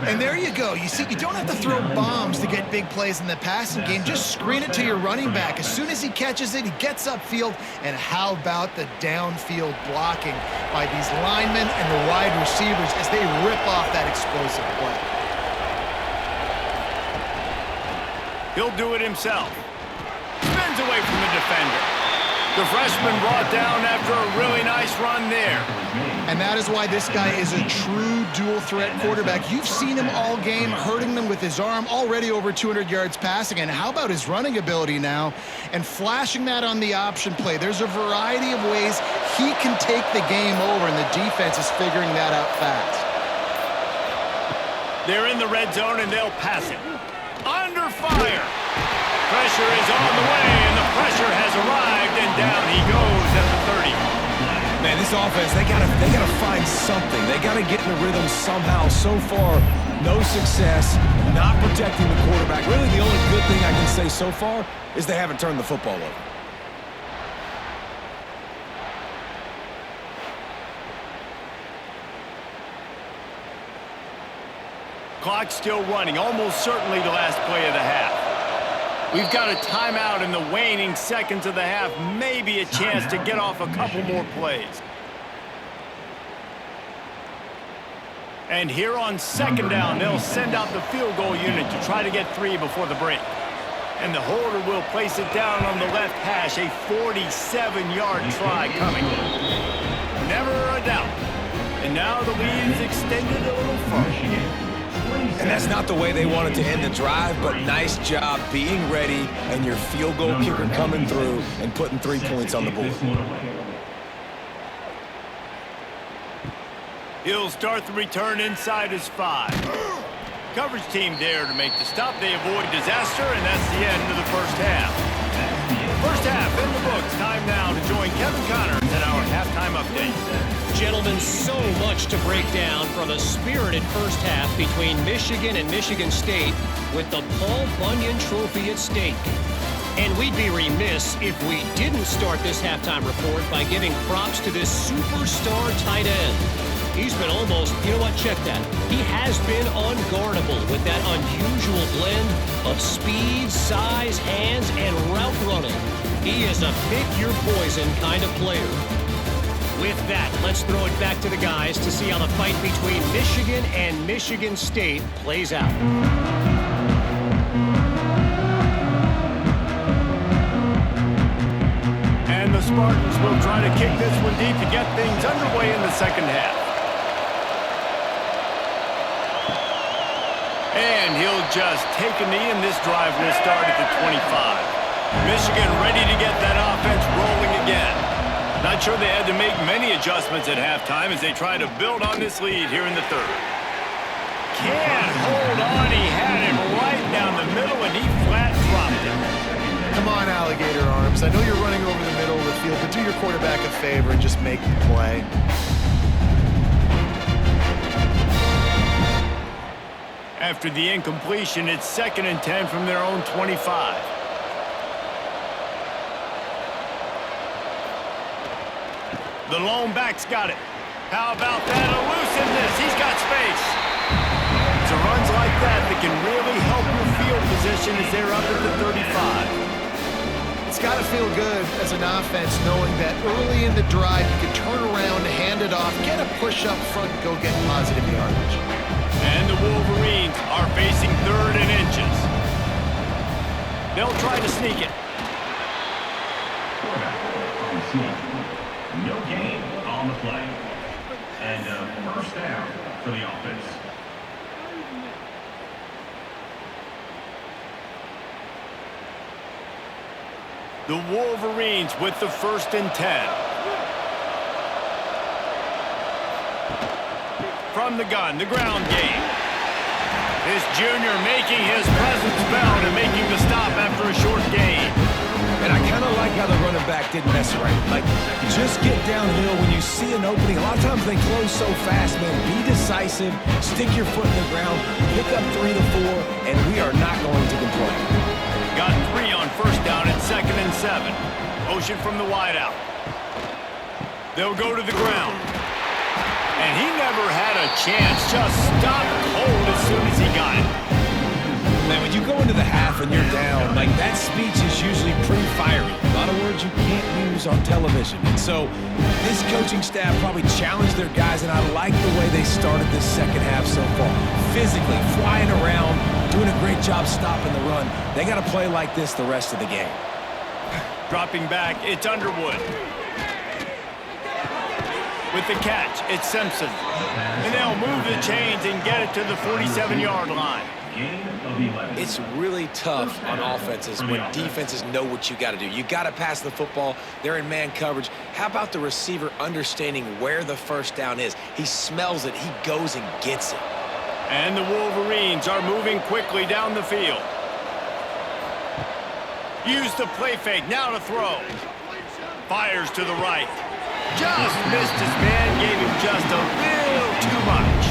And there you go. You see, you don't have to throw bombs to get big plays in the passing game. Just screen it to your running back. As soon as he catches it, he gets upfield. And how about the downfield blocking by these linemen and the wide receivers as they rip off that explosive play? He'll do it himself. Spins away from the defender. The freshman brought down after a really nice run there. And that is why this guy is a true dual-threat quarterback. You've seen him all game, hurting them with his arm, already over 200 yards passing. And how about his running ability now? And flashing that on the option play. There's a variety of ways he can take the game over, and the defense is figuring that out fast. They're in the red zone, and they'll pass it. Under fire. Pressure is on the way, and the pressure has arrived, and down he goes at the 30. Man, this offense, they gotta find something. They gotta get in the rhythm somehow. So far, no success, not protecting the quarterback. Really, the only good thing I can say so far is they haven't turned the football over. Clock still running, almost certainly the last play of the half. We've got a timeout in the waning seconds of the half, maybe a chance to get off a couple more plays. And here on 2nd down, they'll send out the field goal unit to try to get 3 before the break. And the holder will place it down on the left hash, a 47-yard try coming. Never a doubt. And now the lead is extended a little further. And that's not the way they wanted to end the drive, but nice job being ready and your field goal kicker coming through and putting 3 points on the board. He'll start the return inside his 5. Coverage team there to make the stop. They avoid disaster, and that's the end of the first half. First half in the books. Time now to join Kevin Connors in our halftime update. Gentlemen, so much to break down from a spirited first half between Michigan and Michigan State with the Paul Bunyan Trophy at stake. And we'd be remiss if we didn't start this halftime report by giving props to this superstar tight end. He's been almost, you know what, check that. He has been unguardable with that unusual blend of speed, size, hands, and route running. He is a pick-your-poison kind of player. With that, let's throw it back to the guys to see how the fight between Michigan and Michigan State plays out. And the Spartans will try to kick this one deep to get things underway in the second half. And he'll just take a knee, and this drive will start at the 25. Michigan ready to get that offense rolling again. Not sure they had to make many adjustments at halftime as they try to build on this lead here in the 3rd. Can't hold on. He had him right down the middle, and he flat dropped him. Come on, alligator arms. I know you're running over the middle of the field, but do your quarterback a favor and just make the play. After the incompletion, it's 2nd and 10 from their own 25. The lone back's got it. How about that elusiveness? He's got space. It's runs like that that can really help your field position as they're up at the 35. It's got to feel good as an offense knowing that early in the drive you can turn around, hand it off, get a push up front, go get positive yardage. And the Wolverines are facing 3rd and inches. They'll try to sneak it. No gain on the play. And first down for the offense. The Wolverines with the 1st and 10. From the gun, the ground game. This junior making his presence felt and making the stop after a short gain. And I kind of like how the running back didn't mess around. Like, just get downhill when you see an opening. A lot of times they close so fast, man. Be decisive, stick your foot in the ground, pick up 3 to 4, and we are not going to complain. Got 3 on first down at 2nd and 7. Motion from the wideout. They'll go to the ground. And he never had a chance. Just stopped cold as soon as he got it. Man, when you go into the half and you're down, like, that speech is usually pretty fiery. A lot of words you can't use on television. And so this coaching staff probably challenged their guys, and I like the way they started this second half so far. Physically, flying around, doing a great job stopping the run. They got to play like this the rest of the game. Dropping back, it's Underwood. With the catch, it's Simpson. And they'll move the chains and get it to the 47-yard line. It's really tough on offenses when defenses know what you got to do. You got to pass the football. They're in man coverage. How about the receiver understanding where the first down is? He smells it. He goes and gets it. And the Wolverines are moving quickly down the field. Use the play fake. Now to throw. Fires to the right. Just missed his man. Gave him just a little too much.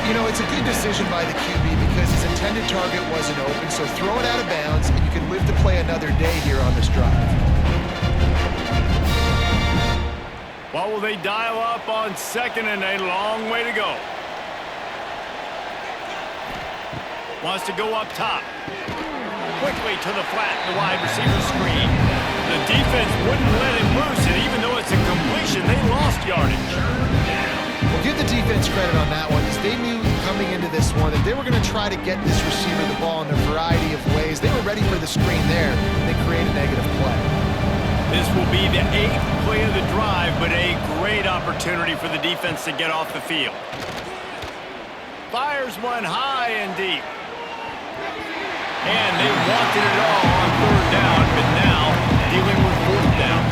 You know, it's a good decision by the QB because his intended target wasn't open, so throw it out of bounds, and you can live to play another day here on this drive. What will they dial up on 2nd and a long way to go? Wants to go up top. Quickly to the flat, the wide receiver screen. The defense wouldn't let him loose, and even though it's a completion, they lost yardage. Well, give the defense credit on that one, because they knew coming into this one that they were going to try to get this receiver the ball in a variety of ways. They were ready for the screen there, and they created a negative play. This will be the 8th play of the drive, but a great opportunity for the defense to get off the field. Fires one high and deep. And they wanted it all on 3rd down, but now dealing with 4th down.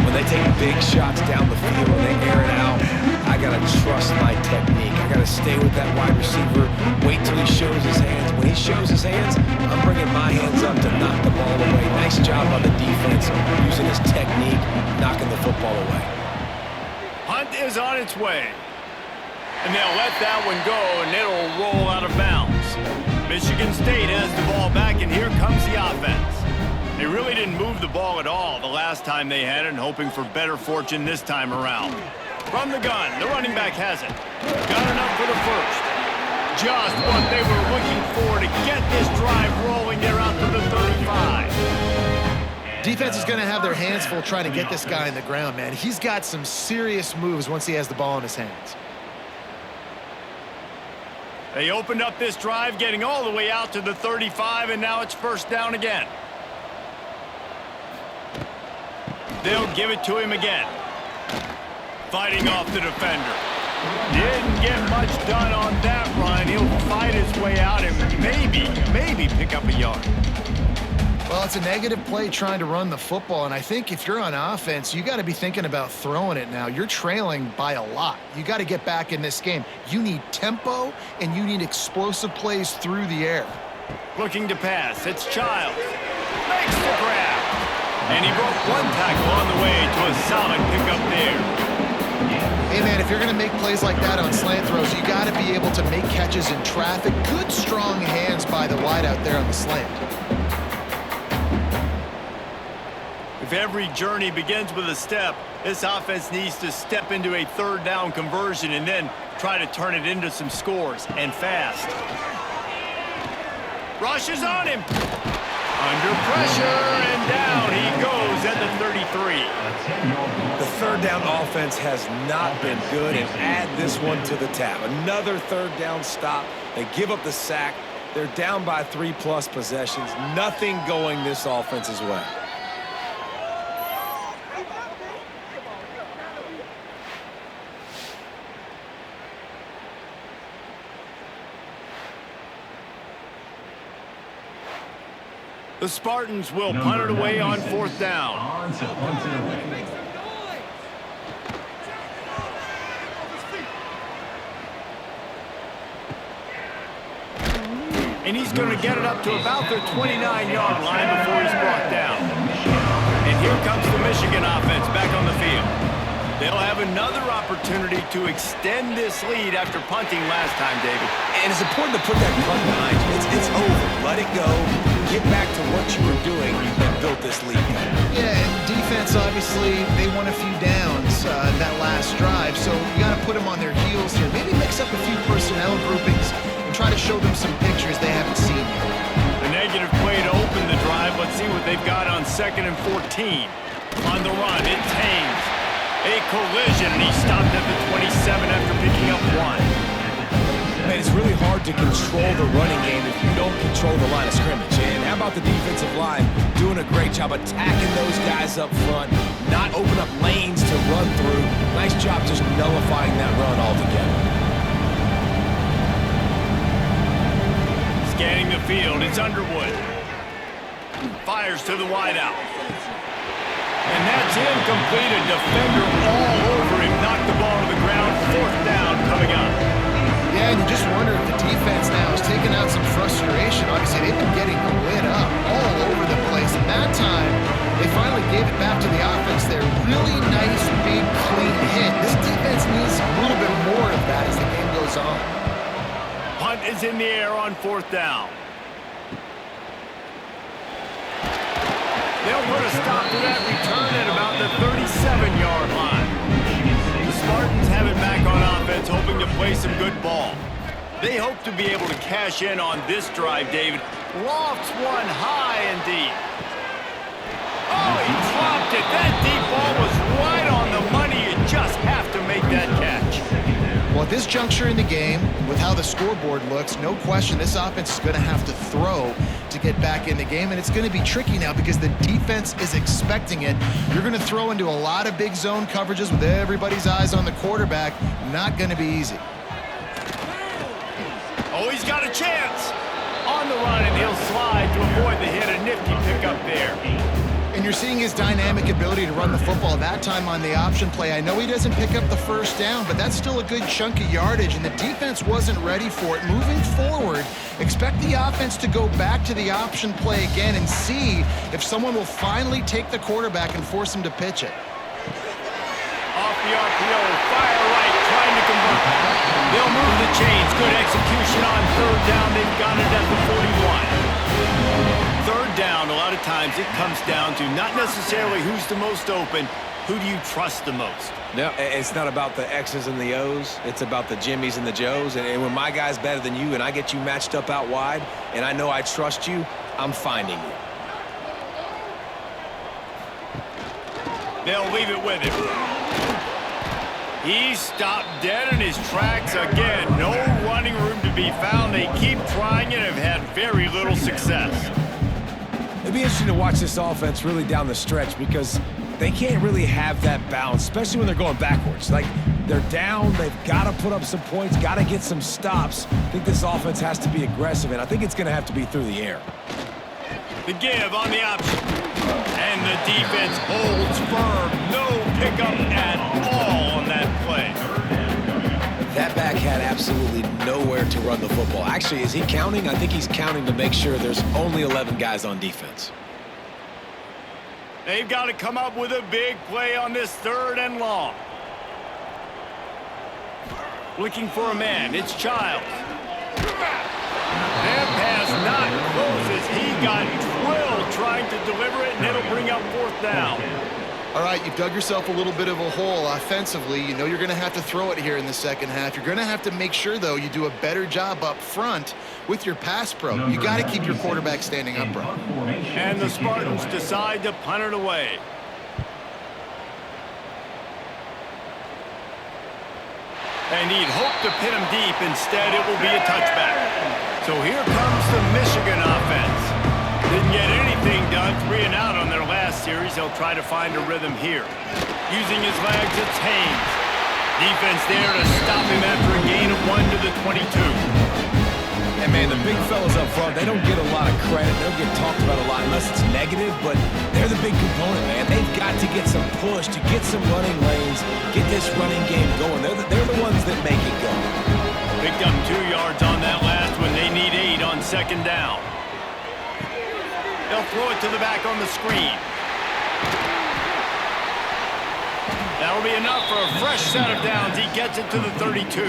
When they take big shots down the field and they air it out, I got to trust my technique. I got to stay with that wide receiver, wait till he shows his hands. When he shows his hands, I'm bringing my hands up to knock the ball away. Nice job on the defense, using his technique, knocking the football away. Hunt is on its way. And they'll let that one go, and it'll roll out of bounds. Michigan State has the ball back, and here comes the offense. They really didn't move the ball at all the last time they had it, and hoping for better fortune this time around. From the gun, the running back has it. Got enough for the first. Just what they were looking for to get this drive rolling. They're out to the 35. Defense is going to have their hands full trying to get this guy in the ground, man. He's got some serious moves once he has the ball in his hands. They opened up this drive, getting all the way out to the 35, and now it's 1st down again. They'll give it to him again. Fighting off the defender. Didn't get much done on that run. He'll fight his way out and maybe pick up a yard. Well, it's a negative play trying to run the football, and I think if you're on offense, you got to be thinking about throwing it now. You're trailing by a lot. You got to get back in this game. You need tempo, and you need explosive plays through the air. Looking to pass. It's Childs. Makes the grab. And he broke one tackle on the way to a solid pickup there. Hey, man, if you're going to make plays like that on slant throws, you got to be able to make catches in traffic. Good, strong hands by the wideout there on the slant. If every journey begins with a step, this offense needs to step into a 3rd down conversion and then try to turn it into some scores, and fast. Rushes on him. Under pressure, and down he goes at the 33. The 3rd down offense has not been good, and add this one to the tab. Another 3rd down stop. They give up the sack. They're down by 3+ possessions. Nothing going this offense's way. The Spartans will punt it away on 4th down. And he's going to get it up to about the 29-yard line before he's brought down. And here comes the Michigan offense back on the field. They'll have another opportunity to extend this lead after punting last time, David. And it's important to put that punt behind you. It's over. Let it go. Get back to what you were doing that built this lead. Yeah, and defense, obviously, they won a few downs that last drive, so you got to put them on their heels here. Maybe mix up a few personnel groupings and try to show them some pictures they haven't seen yet. The negative play to open the drive. Let's see what they've got on 2nd and 14. On the run, it's Haynes. A collision, and he stopped at the 27 after picking up 1. Man, it's really hard to control the running game if you don't control the line of scrimmage. And how about the defensive line doing a great job attacking those guys up front, not open up lanes to run through. Nice job just nullifying that run altogether. Scanning the field, it's Underwood. Fires to the wideout. And that's incomplete. A defender all over him. Knocked the ball to the ground. 4th down coming up. Yeah, and you just wonder if the defense now is taking out some frustration. Obviously, they've been getting lit up all over the place. And that time, they finally gave it back to the offense there. Really nice, big, clean hit. This defense needs a little bit more of that as the game goes on. Punt is in the air on 4th down. They'll put a stop to that return at about the 37-yard line. The Spartans have it back on offense, hoping to play some good ball. They hope to be able to cash in on this drive, David. Lofts one high and deep. Oh, he dropped it. That deep ball was right on the money. You just have to make that catch. Well, at this juncture in the game, with how the scoreboard looks, no question this offense is going to have to throw to get back in the game, and it's going to be tricky now because the defense is expecting it. You're going to throw into a lot of big zone coverages with everybody's eyes on the quarterback. Not going to be easy. Oh, he's got a chance. On the run, and he'll slide to avoid the hit. A nifty pickup there. And you're seeing his dynamic ability to run the football, that time on the option play. I know he doesn't pick up the 1st down, but that's still a good chunk of yardage, and the defense wasn't ready for it. Moving forward, expect the offense to go back to the option play again and see if someone will finally take the quarterback and force him to pitch it. Off the RPO, fire right, trying to convert. They'll move the chains. Good execution on 3rd down. They've got it at the 41. 3rd down, a lot of times it comes down to not necessarily who's the most open, who do you trust the most? No, it's not about the X's and the O's. It's about the Jimmies and the Joes. And when my guy's better than you and I get you matched up out wide and I know I trust you, I'm finding you. They'll leave it with him. He stopped dead in his tracks again. No running room to be found. They keep trying and have had very little success. It'd be interesting to watch this offense really down the stretch because they can't really have that balance, especially when they're going backwards. Like, they're down, they've got to put up some points, got to get some stops. I think this offense has to be aggressive, and I think it's going to have to be through the air. The give on the option. And the defense holds firm. No pickup at all on that play. That back had absolutely nowhere to run the football. Actually, is he counting? I think he's counting to make sure there's only 11 guys on defense. They've got to come up with a big play on this 3rd and long. Looking for a man. It's Childs. That pass not close as he got drilled trying to deliver it, and it'll bring up 4th down. All right, you've dug yourself a little bit of a hole offensively. You know you're going to have to throw it here in the 2nd half. You're going to have to make sure, though, you do a better job up front with your pass pro. You got to keep your quarterback standing upright. And the Spartans decide to punt it away. And he'd hoped to pin him deep. Instead, it will be a touchback. So here comes the Michigan offense. Didn't get anything done. 3 and out on their last series. They'll try to find a rhythm here. Using his legs, it's Haynes. Defense there to stop him after a gain of 1 to the 22. And, man, the big fellas up front, they don't get a lot of credit. They don't get talked about a lot unless it's negative, but they're the big component, man. They've got to get some push to get some running lanes, get this running game going. They're the ones that make it go. Picked up 2 yards on that last one. They need 8 on second down. They'll throw it to the back on the screen. That'll be enough for a fresh set of downs. He gets it to the 32.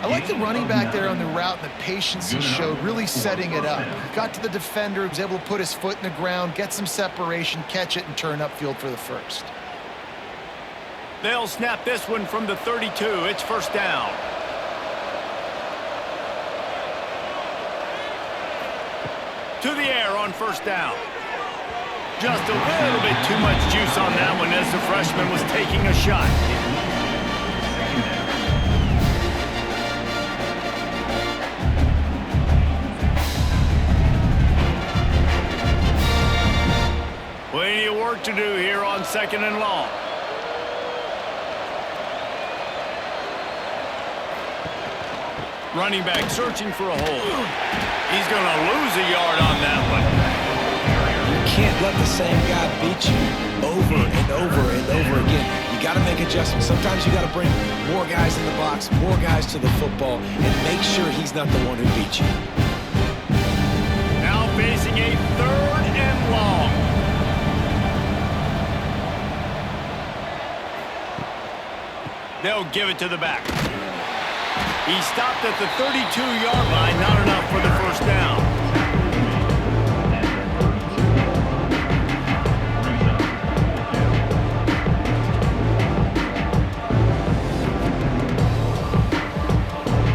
I like the running back there on the route and the patience he showed, really setting it up. Got to the defender, was able to put his foot in the ground, get some separation, catch it, and turn upfield for the first. They'll snap this one from the 32. It's first down. To the air on first down. Just a little bit too much juice on that one as the freshman was taking a shot. Plenty of work to do here on second and long. Running back searching for a hole. He's going to lose a yard on that one. You can't let the same guy beat you over and over and over again. You got to make adjustments. Sometimes you got to bring more guys in the box, more guys to the football, and make sure he's not the one who beat you. Now facing a third and long. They'll give it to the back. He stopped at the 32-yard line, not enough for the first down.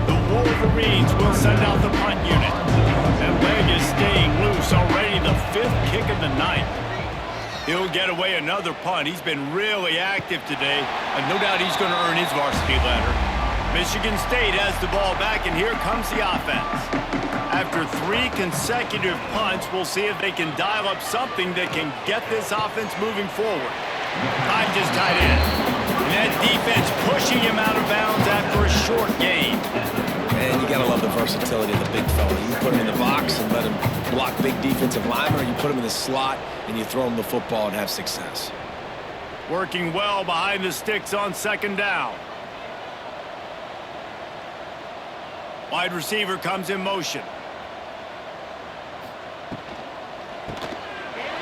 The Wolverines will send out the punt unit. That leg is staying loose, already the 5th kick of the night. He'll get away another punt. He's been really active today, and no doubt he's going to earn his varsity letter. Michigan State has the ball back, and here comes the offense. After 3 consecutive punts, we'll see if they can dial up something that can get this offense moving forward. Time just tight end. And that defense pushing him out of bounds after a short gain. And you got to love the versatility of the big fella. You put him in the box and let him block big defensive linemen, or you put him in the slot and you throw him the football and have success. Working well behind the sticks on second down. Wide receiver comes in motion.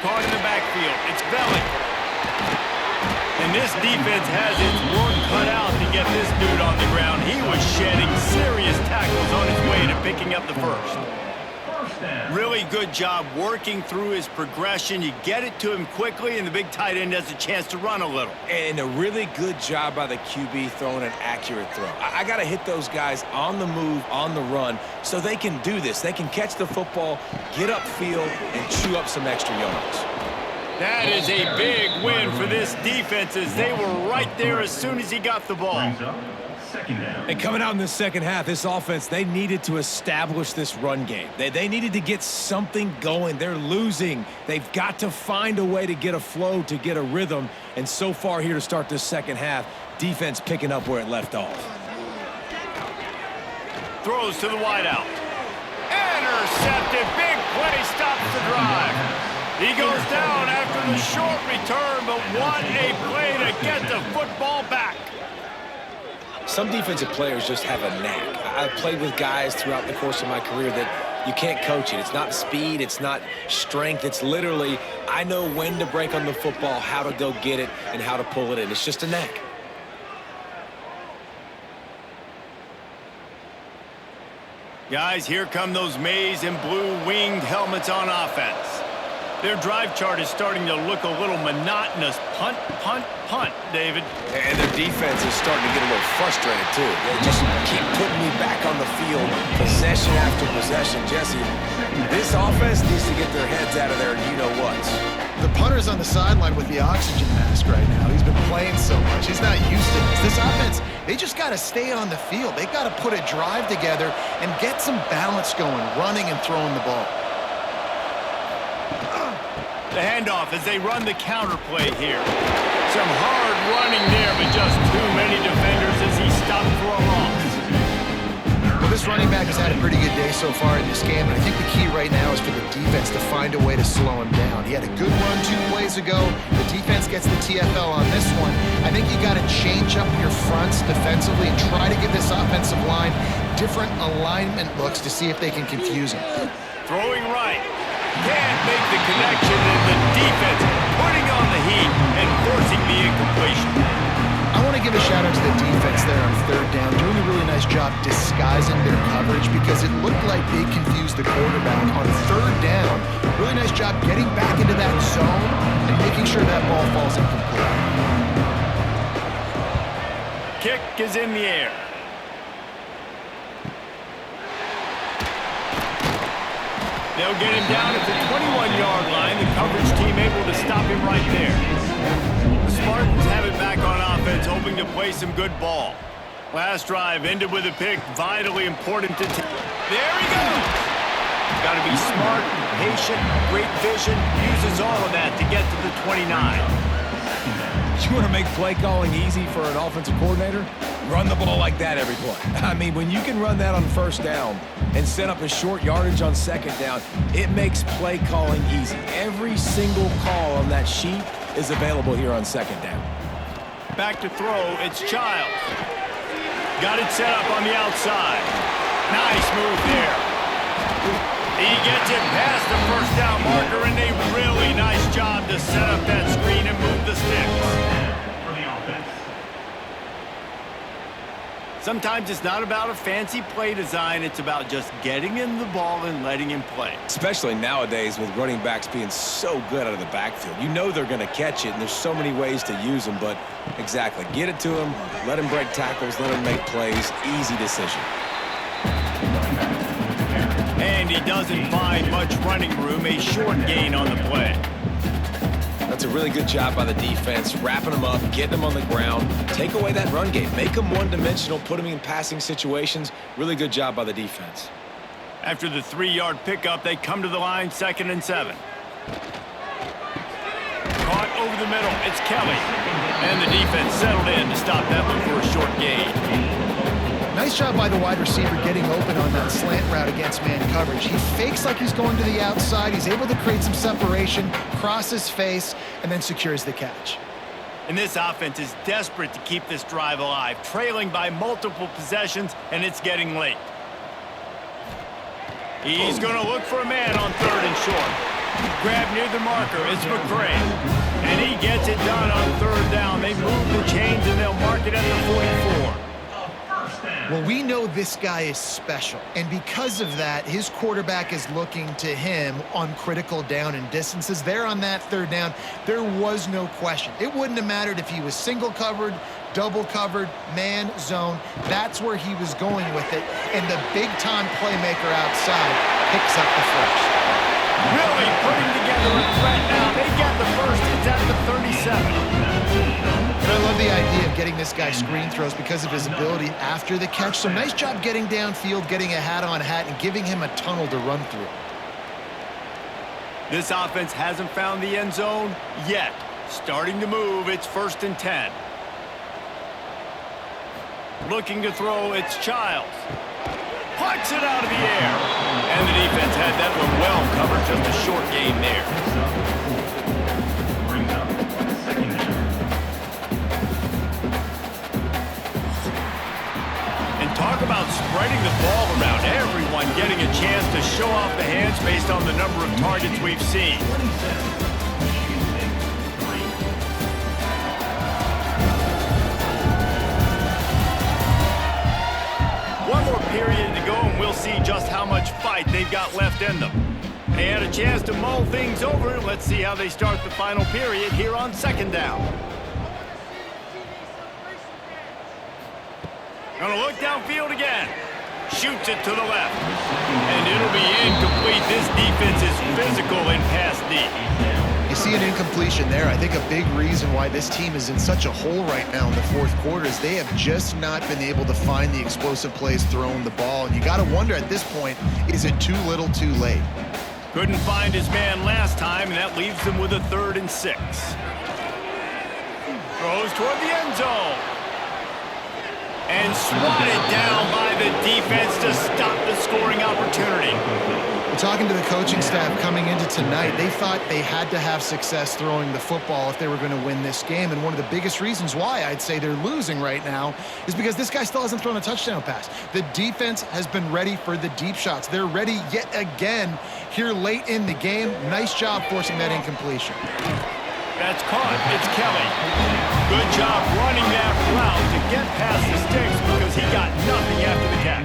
Caught in the backfield. It's Belly. And this defense has its work cut out to get this dude on the ground. He was shedding serious tackles on his way to picking up the first. Really good job working through his progression. You get it to him quickly, and the big tight end has a chance to run a little. And a really good job by the QB throwing an accurate throw. I got to hit those guys on the move, on the run, so they can do this. They can catch the football, get upfield, and chew up some extra yards. That is a big win for this defense, as they were right there as soon as he got the ball. And coming out in the second half, this offense, they needed to establish this run game. They needed to get something going. They're losing. They've got to find a way to get a flow, to get a rhythm. And so far here to start this second half, defense picking up where it left off. Throws to the wideout. Intercepted. Big play stops the drive. He goes down after the short return, but what a play to get the football back. Some defensive players just have a knack. I've played with guys throughout the course of my career that you can't coach it. It's not speed, it's not strength. It's literally, I know when to break on the football, how to go get it, and how to pull it in. It's just a knack. Guys, here come those maize and blue winged helmets on offense. Their drive chart is starting to look a little monotonous. Punt, punt, punt, David. And their defense is starting to get a little frustrated, too. They just keep putting me back on the field, possession after possession. Jesse, this offense needs to get their heads out of their you-know-whats. The punter's on the sideline with the oxygen mask right now. He's been playing so much. He's not used to this. This offense, they just got to stay on the field. They got to put a drive together and get some balance going, running and throwing the ball. The handoff as they run the counter play here. Some hard running there, but just too many defenders as he stopped for a loss. Well, this running back has had a pretty good day so far in this game, and I think the key right now is for the defense to find a way to slow him down. He had a good run 2 plays ago. The defense gets the TFL on this one. I think you got to change up your fronts defensively and try to give this offensive line different alignment looks to see if they can confuse him. Throwing right. Can't make the connection, and the defense putting on the heat and forcing the incompletion. I want to give a shout out to the defense there on third down, doing a really nice job disguising their coverage because it looked like they confused the quarterback on third down. Really nice job getting back into that zone and making sure that ball falls incomplete. Kick is in the air. They'll get him down at the 21-yard line. The coverage team able to stop him right there. The Spartans have it back on offense, hoping to play some good ball. Last drive ended with a pick, vitally important to there he goes! Got to be smart, patient, great vision, uses all of that to get to the 29. You want to make play calling easy for an offensive coordinator? Run the ball like that every play. I mean, when you can run that on first down and set up a short yardage on second down, it makes play calling easy. Every single call on that sheet is available here on second down. Back to throw, it's Childs. Got it set up on the outside. Nice move there. He gets it past the first down marker, and a really nice job to set up that screen and move the sticks. Sometimes it's not about a fancy play design, it's about just getting him the ball and letting him play. Especially nowadays with running backs being so good out of the backfield. You know they're going to catch it, and there's so many ways to use them, but exactly. Get it to him, let him break tackles, let him make plays. Easy decision. And he doesn't find much running room, a short gain on the play. That's a really good job by the defense, wrapping them up, getting them on the ground. Take away that run game. Make them one-dimensional, put them in passing situations. Really good job by the defense. After the 3-yard pickup, they come to the line, 2nd and 7. Caught over the middle, it's Kelly. And the defense settled in to stop that one for a short gain. Nice job by the wide receiver getting open on that slant route against man coverage. He fakes like he's going to the outside. He's able to create some separation, cross his face, and then secures the catch. And this offense is desperate to keep this drive alive, trailing by multiple possessions, and it's getting late. He's going to look for a man on 3rd and short. Grab near the marker, it's McCray. And he gets it done on 3rd down. They move the chains, and they'll mark it at the 44. Well, we know this guy is special, and because of that, his quarterback is looking to him on critical down and distances. There on that 3rd down, there was no question. It wouldn't have mattered if he was single covered, double covered, man, zone. That's where he was going with it, and the big-time playmaker outside picks up the first. Really putting together a threat now. They got the first. It's at the 37. I love the idea of getting this guy screen throws because of his ability after the catch. So nice job getting downfield, getting a hat-on-hat, and giving him a tunnel to run through. This offense hasn't found the end zone yet. Starting to move, it's 1st and 10. Looking to throw, it's Childs. Plucks it out of the air. And the defense had that one well covered, just a short gain there. Talk about spreading the ball around, everyone getting a chance to show off the hands based on the number of targets we've seen. One more period to go, and we'll see just how much fight they've got left in them. They had a chance to mull things over. Let's see how they start the final period here on 2nd down. Gonna look downfield again. Shoots it to the left. And it'll be incomplete. This defense is physical in pass deep. You see an incompletion there. I think a big reason why this team is in such a hole right now in the 4th quarter is they have just not been able to find the explosive plays throwing the ball. And you got to wonder at this point, is it too little too late? Couldn't find his man last time, and that leaves them with a 3rd and 6. Throws toward the end zone. And swatted down by the defense to stop the scoring opportunity. Well, talking to the coaching staff coming into tonight, they thought they had to have success throwing the football if they were going to win this game. And one of the biggest reasons why I'd say they're losing right now is because this guy still hasn't thrown a touchdown pass. The defense has been ready for the deep shots. They're ready yet again here late in the game. Nice job forcing that incompletion. That's caught. It's Kelly. Good job running that route to get past the sticks because he got nothing after the catch.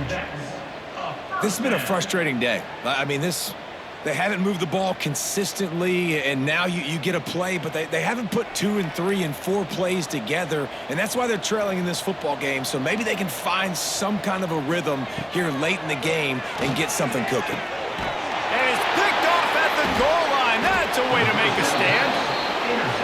This has been a frustrating day. I mean, they haven't moved the ball consistently, and now you get a play, but they haven't put 2 and 3 and 4 plays together, and that's why they're trailing in this football game. So maybe they can find some kind of a rhythm here late in the game and get something cooking. And it's picked off at the goal line. That's a way to make a stand.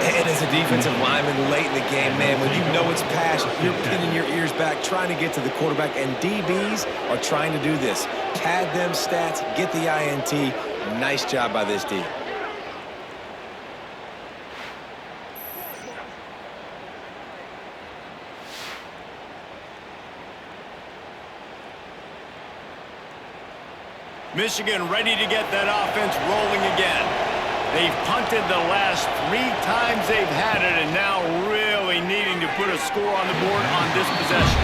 And as a defensive lineman late in the game, man, when you know it's past, you're pinning your ears back, trying to get to the quarterback, and DBs are trying to do this. Pad them stats, get the INT. Nice job by this D. Michigan ready to get that offense rolling again. They've punted the last 3 times they've had it, and now really needing to put a score on the board on this possession.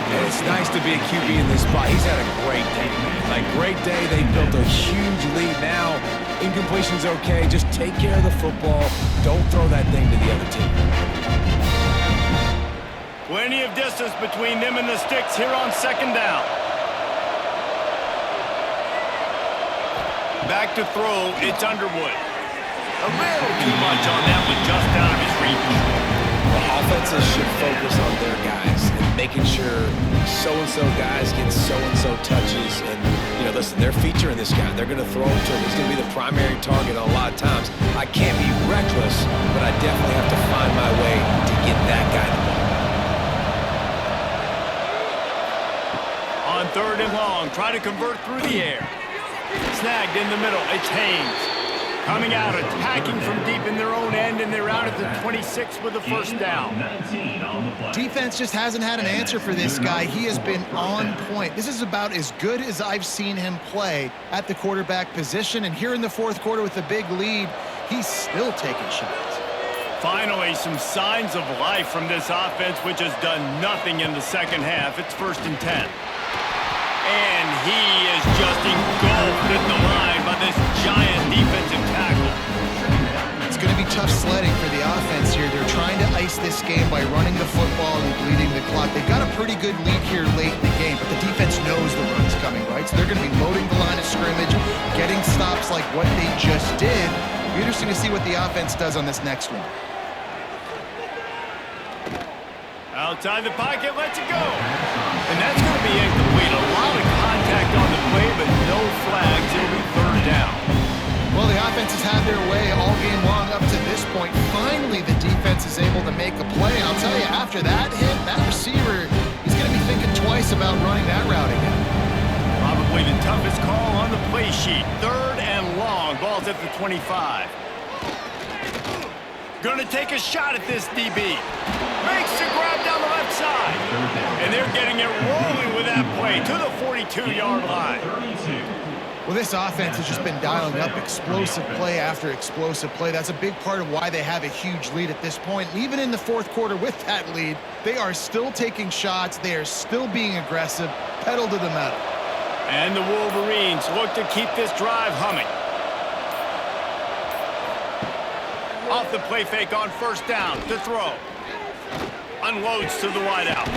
And it's nice to be a QB in this spot. He's had a great day. Like, great day. They built a huge lead. Now, incompletion's okay. Just take care of the football. Don't throw that thing to the other team. Plenty of distance between them and the sticks here on second down. Back to throw, it's Underwood. A little too much on that one, just out of his reach. Well, offenses should focus on their guys and making sure so-and-so guys get so-and-so touches. And, you know, listen, they're featuring this guy. They're going to throw him to him. He's going to be the primary target a lot of times. I can't be reckless, but I definitely have to find my way to get that guy the ball. On 3rd and long, try to convert through the air. Snagged in the middle, it's Haynes. Coming out, attacking from deep in their own end, and they're out at the 26 with the first down. Defense just hasn't had an answer for this guy. He has been on point. This is about as good as I've seen him play at the quarterback position. And here in the 4th quarter with the big lead, he's still taking shots. Finally, some signs of life from this offense, which has done nothing in the second half. It's 1st and 10. And he is just engulfed at the line by this giant defensive tackle. It's going to be tough sledding for the offense here. They're trying to ice this game by running the football and bleeding the clock. They've got a pretty good lead here late in the game, but the defense knows the run's coming, right? So they're going to be loading the line of scrimmage, getting stops like what they just did. It'll be interesting to see what the offense does on this next one. Outside the pocket, lets it go. And that's going to be incomplete. A lot of contact on the play, but no flags. It'll be 3rd down. Well, the offense has had their way all game long up to this point. Finally, the defense is able to make a play. And I'll tell you, after that hit, that receiver is going to be thinking twice about running that route again. Probably the toughest call on the play sheet. 3rd and long. Ball's at the 25. Going to take a shot at this DB. Makes the grab down the left side. And they're getting it rolling with that play to the 42-yard line. Well, this offense has just been dialing up explosive play after explosive play. That's a big part of why they have a huge lead at this point. And even in the 4th quarter with that lead, they are still taking shots. They are still being aggressive, pedal to the metal. And the Wolverines look to keep this drive humming. Off the play fake on 1st down to throw. Unloads to the wideout.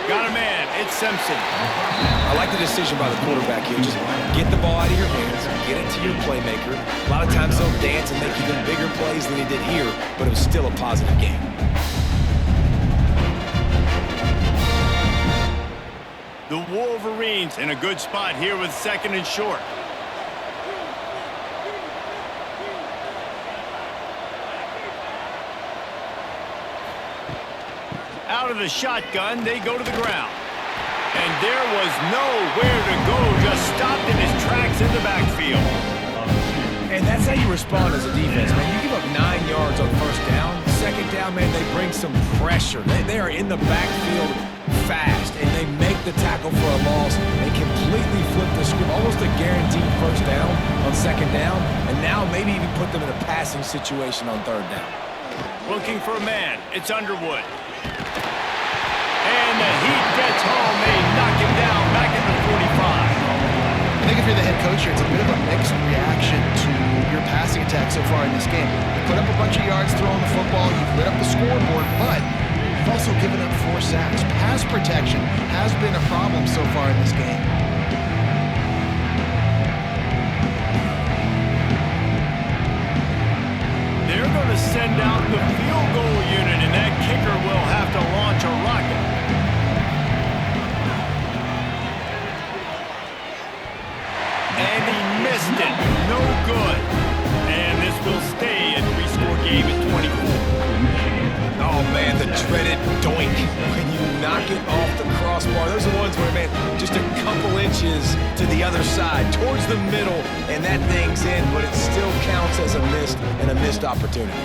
Got a man. It's Simpson. I like the decision by the quarterback here. Just get the ball out of your hands, get it to your playmaker. A lot of times he'll dance and make even bigger plays than he did here, but it was still a positive game. The Wolverines in a good spot here with 2nd and short. Out of the shotgun, they go to the ground. And there was nowhere to go, just stopped in his tracks in the backfield. And that's how you respond as a defense, man. You give up 9 yards on 1st down. 2nd down, man, they bring some pressure. They are in the backfield fast, and they make the tackle for a loss. They complete completely flipped the script, almost a guaranteed first down on second down, and now maybe even put them in a passing situation on third down. Looking for a man. It's Underwood. And the heat gets home. They knock him down back at the 45. I think if you're the head coach here, it's a bit of a mixed reaction to your passing attack so far in this game. You put up a bunch of yards throwing the football, you've lit up the scoreboard, but you've also given up 4 sacks. Pass protection has been a problem so far in this game. They're going to send out the field goal unit, and that kicker will have to launch a rocket. And he missed it. No good. And this will stay a 3-score game at 24. Oh, man, the dreaded doink. When you knock it off the crossbar, those are the ones where, man, just a couple inches to the other side, towards the middle, and that thing's in, but it still counts as a missed opportunity.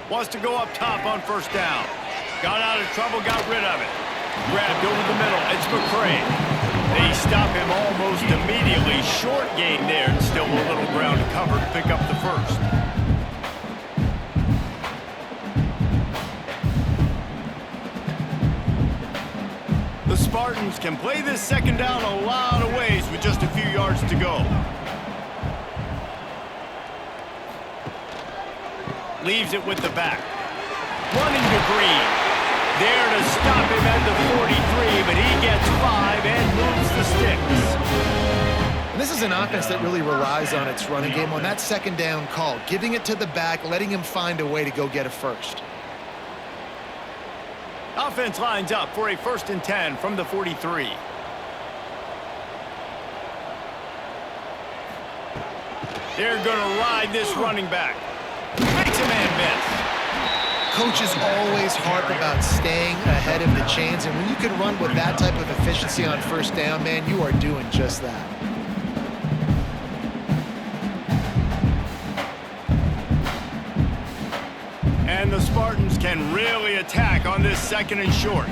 Wants to go up top on first down. Got out of trouble, got rid of it. Grabbed over the middle. It's McCray. They stop him almost immediately. Short gain there, and still a little ground to cover to pick up the first. The Spartans can play this second down a lot of ways with just a few yards to go. Leaves it with the back. Running to Green. There to stop him at the 43, but he gets 5 and moves the sticks. And this is an offense that really relies on its running game on that second down call, giving it to the back, letting him find a way to go get a first. Offense lines up for a 1st and 10 from the 43. They're going to ride this running back. Makes a man miss. Coaches always harp about staying ahead of the chains, and when you can run with that type of efficiency on first down, man, you are doing just that. And the Spartans can really attack on this 2nd and short.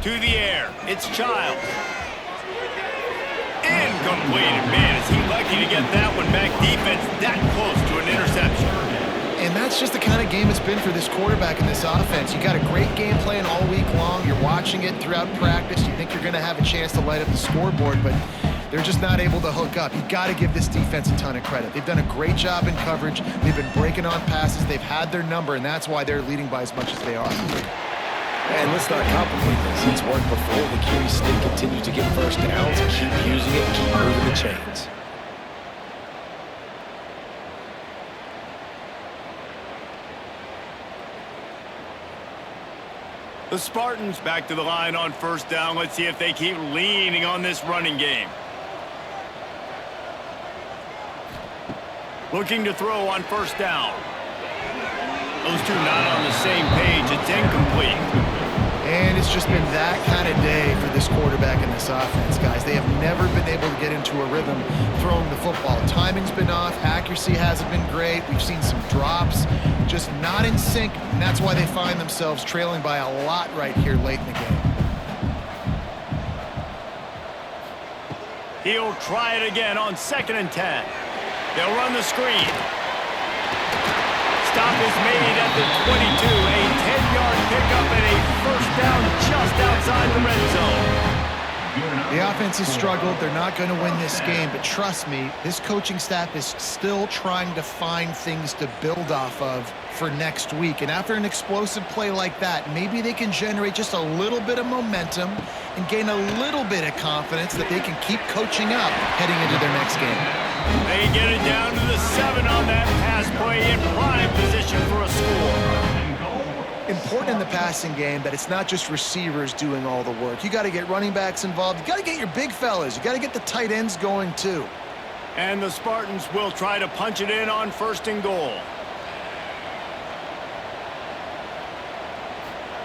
To the air, it's Childs. Incomplete. Man, is he lucky to get that one back. Defense that close to an interception. And that's just the kind of game it's been for this quarterback in this offense. You got a great game plan all week long. You're watching it throughout practice. You think you're going to have a chance to light up the scoreboard, but they're just not able to hook up. You got to give this defense a ton of credit. They've done a great job in coverage. They've been breaking on passes. They've had their number, and that's why they're leading by as much as they are. And let's not complicate this. It's worked before. The Kiwi State continues to get first downs. Keep using it, keep moving the chains. The Spartans back to the line on first down. Let's see if they keep leaning on this running game. Looking to throw on first down. Those two not on the same page. It's incomplete. And it's just been that kind of day for this quarterback in this offense, guys. They have never been able to get into a rhythm throwing the football. Timing's been off. Accuracy hasn't been great. We've seen some drops, just not in sync, and that's why they find themselves trailing by a lot right here late in the game. He'll try it again on 2nd and 10. They'll run the screen. Stop is made at the 22. A 10-yard pickup and a first down just outside the red zone. The offense has struggled. They're not going to win this game, but trust me, this coaching staff is still trying to find things to build off of for next week. And after an explosive play like that, maybe they can generate just a little bit of momentum and gain a little bit of confidence that they can keep coaching up heading into their next game. They get it down to the 7 on that pass play in prime position for a score. Important in the passing game that it's not just receivers doing all the work. You got to get running backs involved. You got to get your big fellas. You got to get the tight ends going too. And the Spartans will try to punch it in on 1st and goal.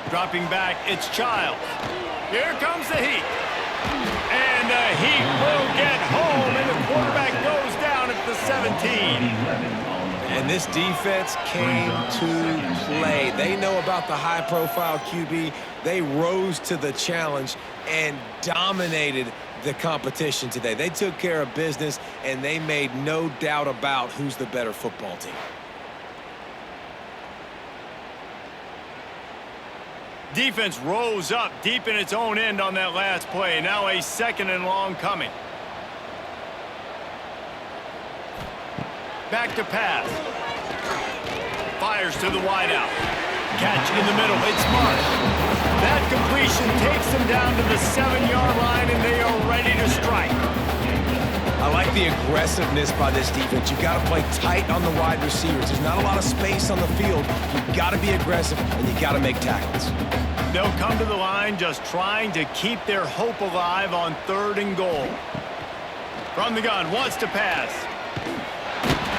Dropping back, it's Childs. Here comes the heat. And the heat will get home, and the quarterback goes down at the 17. And this defense came to play. They know about the high-profile QB. They rose to the challenge and dominated the competition today. They took care of business, and they made no doubt about who's the better football team. Defense rose up deep in its own end on that last play. Now a 2nd and long coming. Back to pass. Fires to the wideout. Catch in the middle. It's Smart. That completion takes them down to the 7-yard line, and they are ready to strike. I like the aggressiveness by this defense. You've got to play tight on the wide receivers. There's not a lot of space on the field. You've got to be aggressive, and you've got to make tackles. They'll come to the line just trying to keep their hope alive on 3rd and goal. From the gun, wants to pass.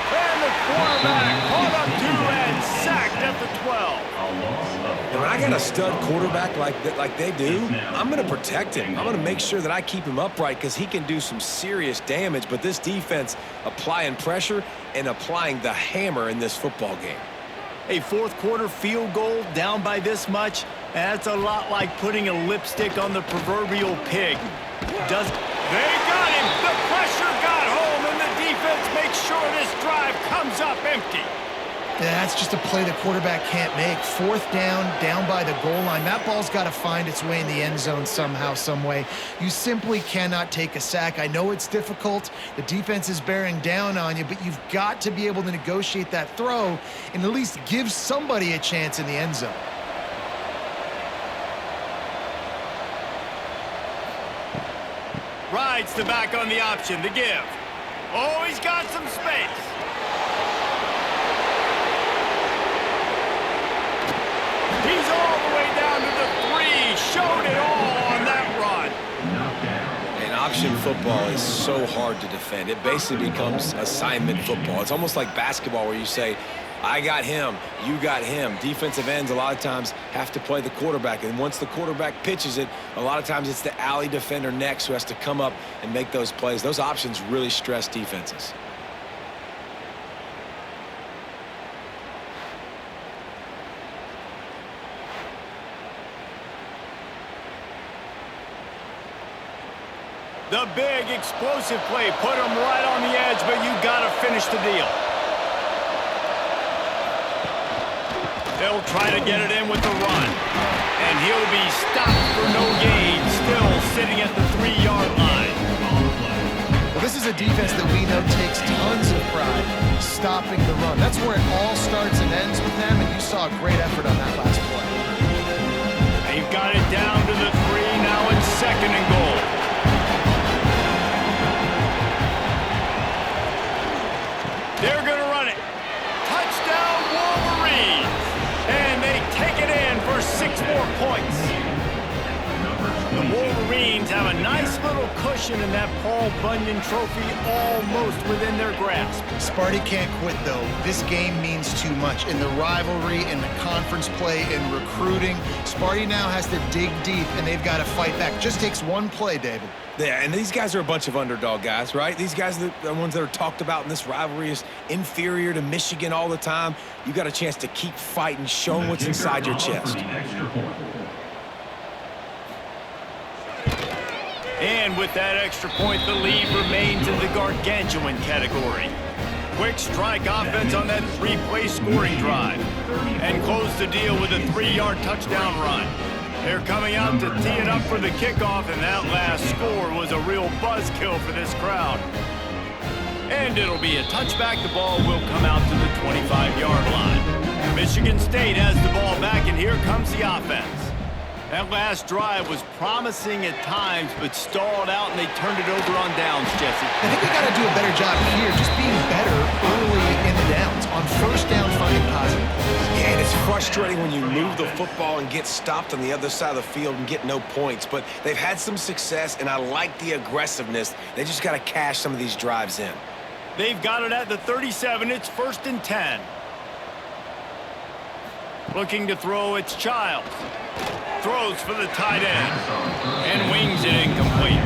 And the quarterback caught up to and sacked at the 12. And when I got a stud quarterback like they do, I'm going to protect him. I'm going to make sure that I keep him upright because he can do some serious damage. But this defense applying pressure and applying the hammer in this football game. A 4th quarter field goal down by this much, that's a lot like putting a lipstick on the proverbial pig. They got him! The pressure got home, and the defense makes sure this drive comes up empty. Yeah, that's just a play the quarterback can't make. 4th down by the goal line. That ball's got to find its way in the end zone somehow, some way. You simply cannot take a sack. I know it's difficult. The defense is bearing down on you, but you've got to be able to negotiate that throw and at least give somebody a chance in the end zone. Rides the back on the option, the give. Oh, he's got some space. He's all the way down to the 3. Showed it all on that run. And option football is so hard to defend. It basically becomes assignment football. It's almost like basketball where you say, I got him, you got him. Defensive ends a lot of times have to play the quarterback, and once the quarterback pitches it, a lot of times it's the alley defender next who has to come up and make those plays. Those options really stress defenses. The big explosive play put him right on the edge, but you got to finish the deal. They'll try to get it in with the run. And he'll be stopped for no gain, still sitting at the 3-yard line. Well, this is a defense that we know takes tons of pride stopping the run. That's where it all starts and ends with them, and you saw a great effort on that last play. They've got it down to the 3, now it's 2nd and goal. They're going to run it. Touchdown, Wolverines. And they take it in for 6 more points. The Wolverines have a nice little cushion in that Paul Bunyan Trophy almost within their grasp. Sparty can't quit, though. This game means too much. In the rivalry, in the conference play, in recruiting, Sparty now has to dig deep, and they've got to fight back. Just takes one play, David. Yeah, and these guys are a bunch of underdog guys, right? These guys are the ones that are talked about in this rivalry as inferior to Michigan all the time. You got a chance to keep fighting, show them what's inside your chest. And with that extra point, the lead remains in the gargantuan category. Quick strike offense on that 3-play scoring drive. And close the deal with a 3-yard touchdown run. They're coming out to tee it up for the kickoff, and that last score was a real buzzkill for this crowd. And it'll be a touchback. The ball will come out to the 25-yard line. Michigan State has the ball back, and here comes the offense. That last drive was promising at times, but stalled out, and they turned it over on downs, Jesse. I think we got to do a better job here, just being better early in the downs. On 1st down, finding positive plays. Yeah, and it's frustrating when you move the football and get stopped on the other side of the field and get no points. But they've had some success, and I like the aggressiveness. They just got to cash some of these drives in. They've got it at the 37. It's 1st and 10. Looking to throw, it's Childs. Throws for the tight end and wings it incomplete.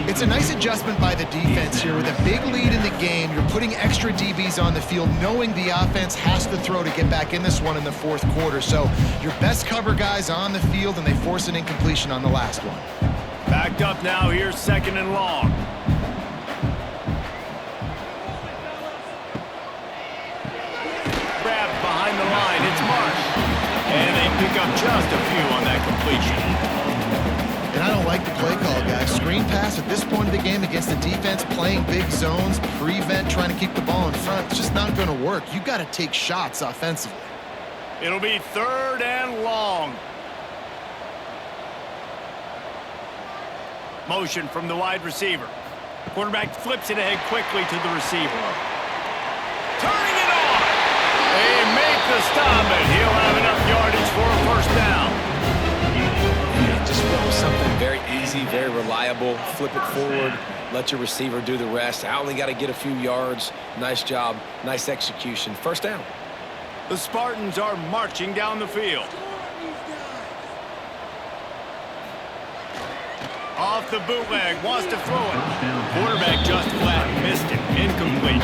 It's a nice adjustment by the defense here. With a big lead in the game, you're putting extra DBs on the field, knowing the offense has to throw to get back in this one in the fourth quarter. So your best cover guys on the field, and they force an incompletion on the last one. Backed up now, here's 2nd and long. Grabbed behind the line, it's Marsh. And they pick up just a few on that completion. And I don't like the play call, guys. Screen pass at this point of the game against the defense, playing big zones, prevent, trying to keep the ball in front. It's just not going to work. You got to take shots offensively. It'll be 3rd and long. Motion from the wide receiver. Quarterback flips it ahead quickly to the receiver. Turning it on. They make the stop, and he'll have enough yardage for a 1st down. Just go with something very easy, very reliable. Flip it forward. Let your receiver do the rest. I only got to get a few yards. Nice job. Nice execution. 1st down. The Spartans are marching down the field. Off the bootleg, wants to throw it. Quarterback just flat missed it. Incomplete.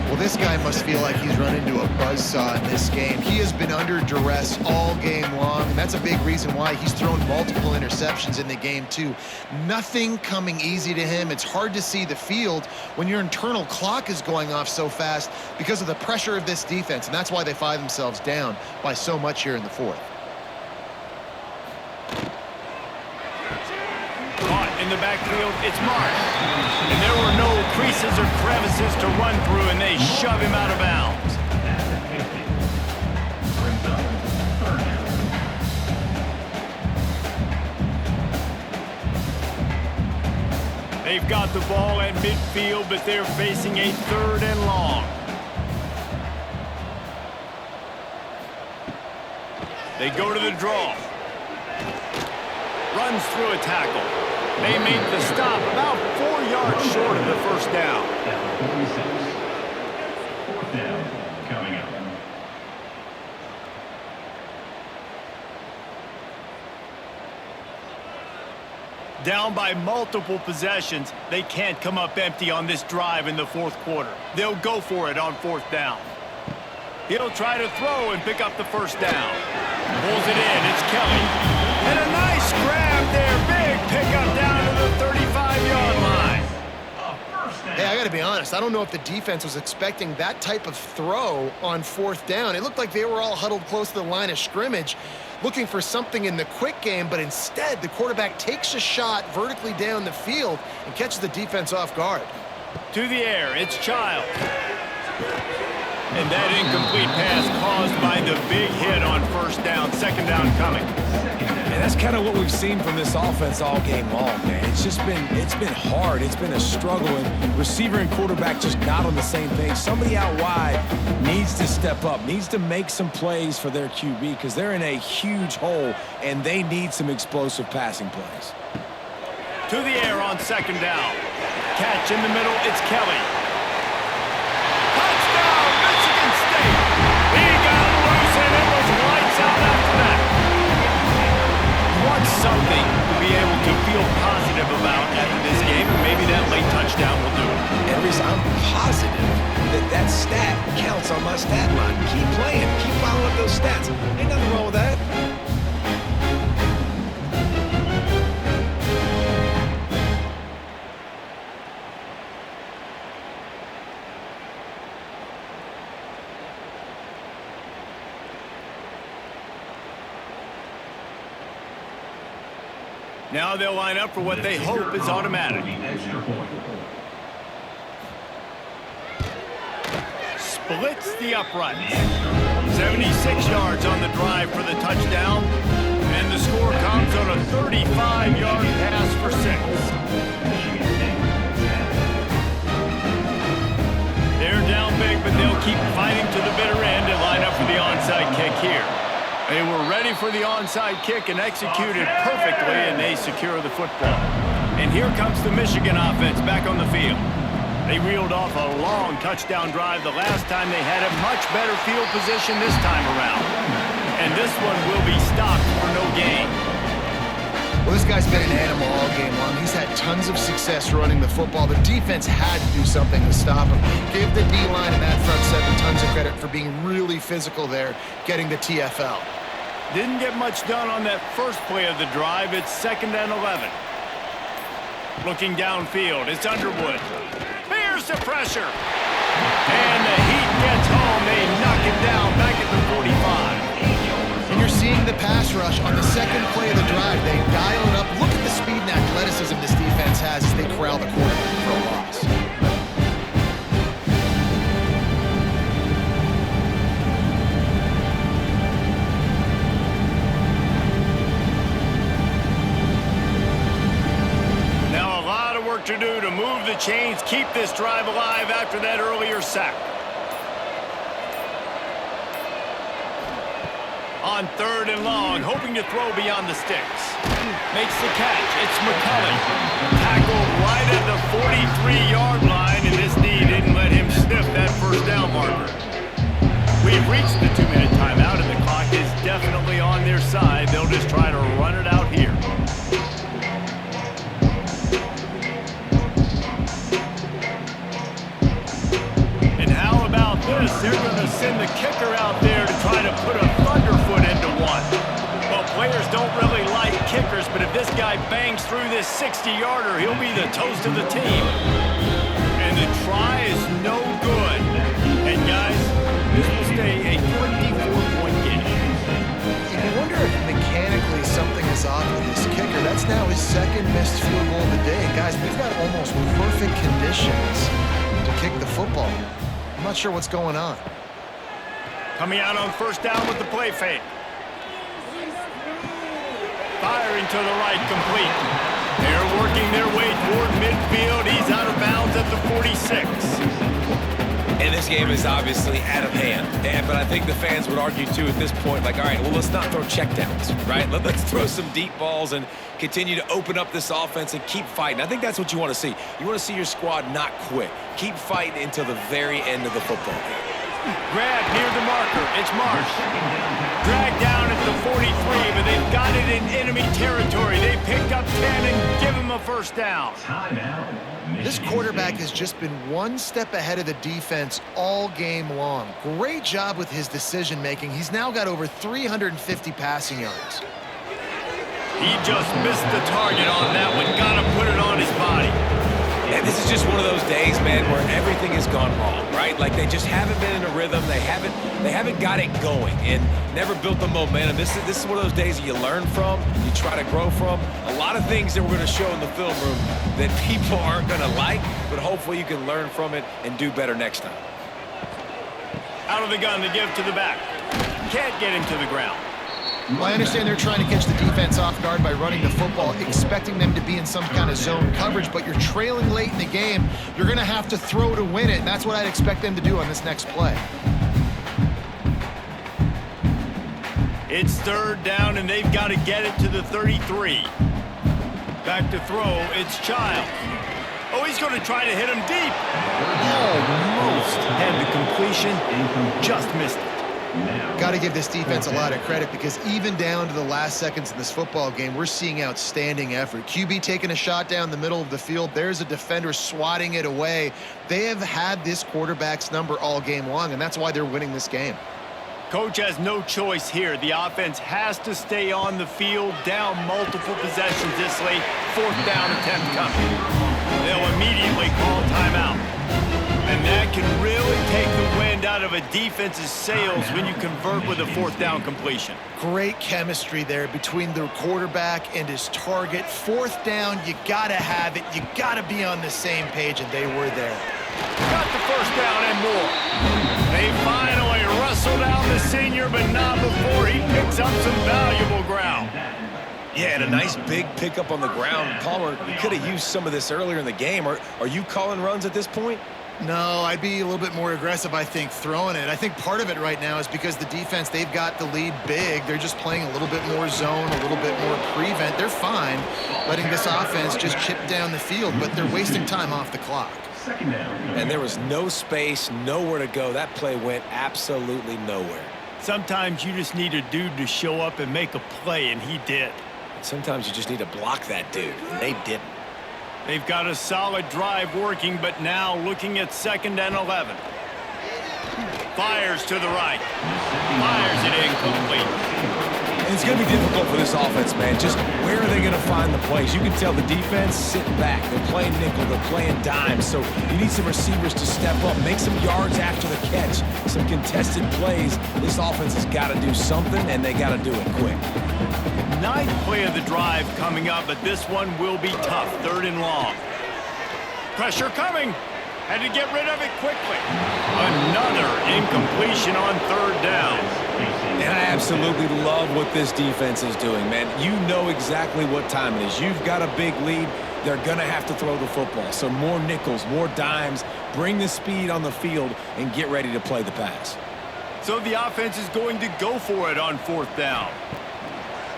Well, this guy must feel like he's run into a buzzsaw in this game. He has been under duress all game long, and that's a big reason why he's thrown multiple interceptions in the game, too. Nothing coming easy to him. It's hard to see the field when your internal clock is going off so fast because of the pressure of this defense, and that's why they find themselves down by so much here in the 4th. In the backfield, it's Marsh. And there were no creases or crevices to run through, and they shove him out of bounds. They've got the ball at midfield, but they're facing a 3rd and long. They go to the draw. Runs through a tackle. They make the stop about 4 yards short of the 1st down. 46. 4th down coming up. Down by multiple possessions, they can't come up empty on this drive in the 4th quarter. They'll go for it on 4th down. He'll try to throw and pick up the 1st down. Pulls it in, it's Kelly. And a nice grab there, big pickup down to the 35-yard line. Hey, I got to be honest, I don't know if the defense was expecting that type of throw on 4th down. It looked like they were all huddled close to the line of scrimmage, looking for something in the quick game, but instead the quarterback takes a shot vertically down the field and catches the defense off guard. To the air, it's Child. And that incomplete pass caused by the big hit on 1st down, 2nd down coming. And that's kind of what we've seen from this offense all game long, man. It's been hard. It's been a struggle, and receiver and quarterback just not on the same page. Somebody out wide needs to step up, needs to make some plays for their QB because they're in a huge hole, and they need some explosive passing plays. To the air on 2nd down. Catch in the middle, it's Kelly. Touchdown, Michigan State. He got loose, and it was lights out after that. Want something to be able to feel positive about after this game, and maybe that late touchdown will do it. I'm positive that stat counts on my stat line. Keep playing. Keep following up those stats. Ain't nothing wrong with that. Now they'll line up for what they hope is automatic. Splits the uprights. 76 yards on the drive for the touchdown. And the score comes on a 35-yard pass for 6. They're down big, but they'll keep fighting to the bitter end and line up for the onside kick here. They were ready for the onside kick and executed perfectly, and they secure the football. And here comes the Michigan offense back on the field. They reeled off a long touchdown drive the last time. They had a much better field position this time around. And this one will be stopped for no gain. Well, this guy's been an animal all game long. He's had tons of success running the football. The defense had to do something to stop him. Give the D-line and that front seven tons of credit for being really physical there, getting the TFL. Didn't get much done on that first play of the drive. It's 2nd and 11. Looking downfield, it's Underwood. Bears the pressure. And the Heat gets home. They knock it down back at the 45. And you're seeing the pass rush on the second play of the drive. They dial it up. Look at the speed and athleticism this defense has as they corral the quarterback for a loss. Now a lot of work to do to move the chains, keep this drive alive after that earlier sack. On 3rd and long, hoping to throw beyond the sticks. Makes the catch. It's McCulley. Tackled right at the 43-yard line, and this knee didn't let him sniff that first down marker. We've reached the 2-minute timeout, and the clock is definitely on their side. They'll just try to run it out here. And how about this? They're going to send the kicker out there to try to put a thunderfoot into one. Well, players don't really like kickers, but if this guy bangs through this 60-yarder, he'll be the toast of the team. And the try is no good. And guys, this will stay a 24-point game. I wonder if mechanically something is off with this kicker. That's now his 2nd missed field goal of the day. Guys, we've got almost perfect conditions to kick the football. I'm not sure what's going on. Coming out on 1st down with the play fake. Firing to the right, complete. They're working their way toward midfield. He's out of bounds at the 46. And this game is obviously out of hand. But I think the fans would argue, too, at this point, like, all right, well, let's not throw checkdowns, right? Let's throw some deep balls and continue to open up this offense and keep fighting. I think that's what you want to see. You want to see your squad not quit. Keep fighting until the very end of the football game. Grab near the marker. It's Marsh. Dragged down at the 43, but they've got it in enemy territory. They pick up 10 and give him a 1st down. This quarterback has just been one step ahead of the defense all game long. Great job with his decision-making. He's now got over 350 passing yards. He just missed the target on that one. Got to put it on his body. And this is just one of those days, man, where everything has gone wrong, right? Like they just haven't been in a rhythm. They haven't got it going and never built the momentum. This is one of those days that you learn from, you try to grow from. A lot of things that we're going to show in the film room that people aren't going to like, but hopefully you can learn from it and do better next time. Out of the gun to give to the back. Can't get him to the ground. Well, I understand they're trying to catch the defense off guard by running the football, expecting them to be in some kind of zone coverage, but you're trailing late in the game. You're going to have to throw to win it, and that's what I'd expect them to do on this next play. It's 3rd down, and they've got to get it to the 33. Back to throw, it's Child. Oh, he's going to try to hit him deep. Almost had the completion, just missed it. Got to give this defense a lot of credit because even down to the last seconds in this football game, we're seeing outstanding effort. QB taking a shot down the middle of the field. There's a defender swatting it away. They have had this quarterback's number all game long, and that's why they're winning this game. Coach has no choice here. The offense has to stay on the field, down multiple possessions this late. 4th down attempt coming. They'll immediately call timeout. And that can really take the wind out of a defense's sails when you convert with a 4th down completion. Great chemistry there between the quarterback and his target. 4th down, you got to have it. You got to be on the same page, and they were there. Got the 1st down and more. They finally wrestled out the senior, but not before he picks up some valuable ground. Yeah, and a nice big pickup on the ground. Palmer, you could have used some of this earlier in the game. Are you calling runs at this point? No, I'd be a little bit more aggressive, I think, throwing it. I think part of it right now is because the defense, they've got the lead big. They're just playing a little bit more zone, a little bit more prevent. They're fine letting this offense just chip down the field, but they're wasting time off the clock. And there was no space, nowhere to go. That play went absolutely nowhere. Sometimes you just need a dude to show up and make a play, and he did. Sometimes you just need to block that dude. They didn't. They've got a solid drive working, but now looking at 2nd and 11. Fires to the right. Fires it incomplete. And it's going to be difficult for this offense, man. Just where are they going to find the plays? You can tell the defense sitting back. They're playing nickel. They're playing dime. So you need some receivers to step up, make some yards after the catch, some contested plays. This offense has got to do something, and they got to do it quick. 9th play of the drive coming up, but this one will be tough. 3rd and long. Pressure coming. Had to get rid of it quickly. Another incompletion on 3rd down. And I absolutely love what this defense is doing, man. You know exactly what time it is. You've got a big lead. They're going to have to throw the football. So more nickels, more dimes. Bring the speed on the field and get ready to play the pass. So the offense is going to go for it on 4th down.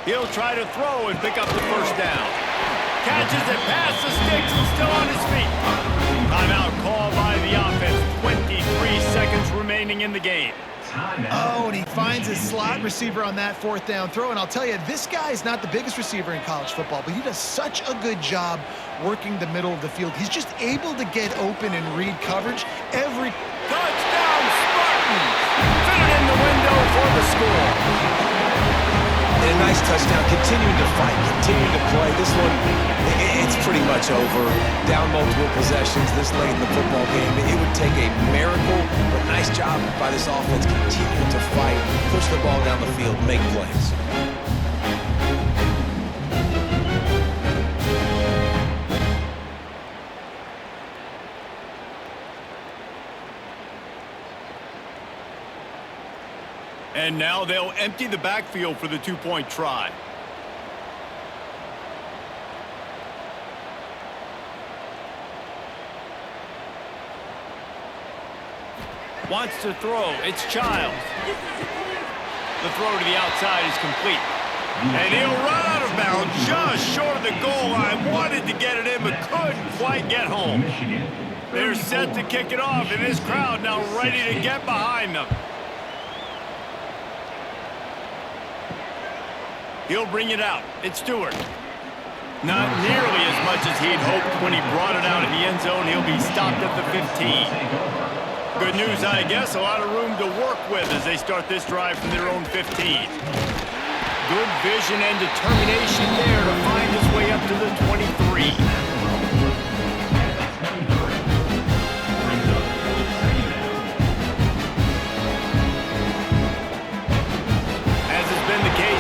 He'll try to throw and pick up the 1st down. Catches it past the sticks and still on his feet. Timeout call by the offense. 23 seconds remaining in the game. Oh, and he finds his slot receiver on that 4th down throw. And I'll tell you, this guy is not the biggest receiver in college football, but he does such a good job working the middle of the field. He's just able to get open and read coverage every... Touchdown, Spartans! Fit it in the window for the score. And a nice touchdown, continuing to fight, continuing to play. This one, it's pretty much over. Down multiple possessions this late in the football game. It would take a miracle, but nice job by this offense continuing to fight, push the ball down the field, make plays. And now they'll empty the backfield for the 2-point try. Wants to throw. It's Childs. The throw to the outside is complete. And he'll run out of bounds just short of the goal line. Wanted to get it in, but couldn't quite get home. They're set to kick it off, and this crowd now ready to get behind them. He'll bring it out. It's Stewart. Not nearly as much as he'd hoped when he brought it out of the end zone. He'll be stopped at the 15. Good news, I guess. A lot of room to work with as they start this drive from their own 15. Good vision and determination there to find his way up to the 23.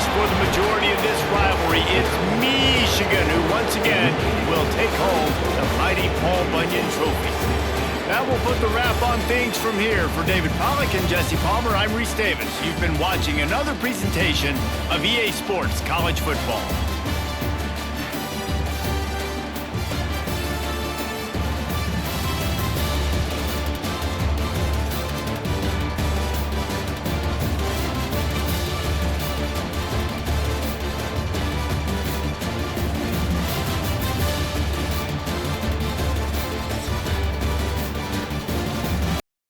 For the majority of this rivalry, it's Michigan who once again will take home the mighty Paul Bunyan Trophy. That will put the wrap on things from here. For David Pollack and Jesse Palmer, I'm Reese Davis. You've been watching another presentation of EA Sports College Football.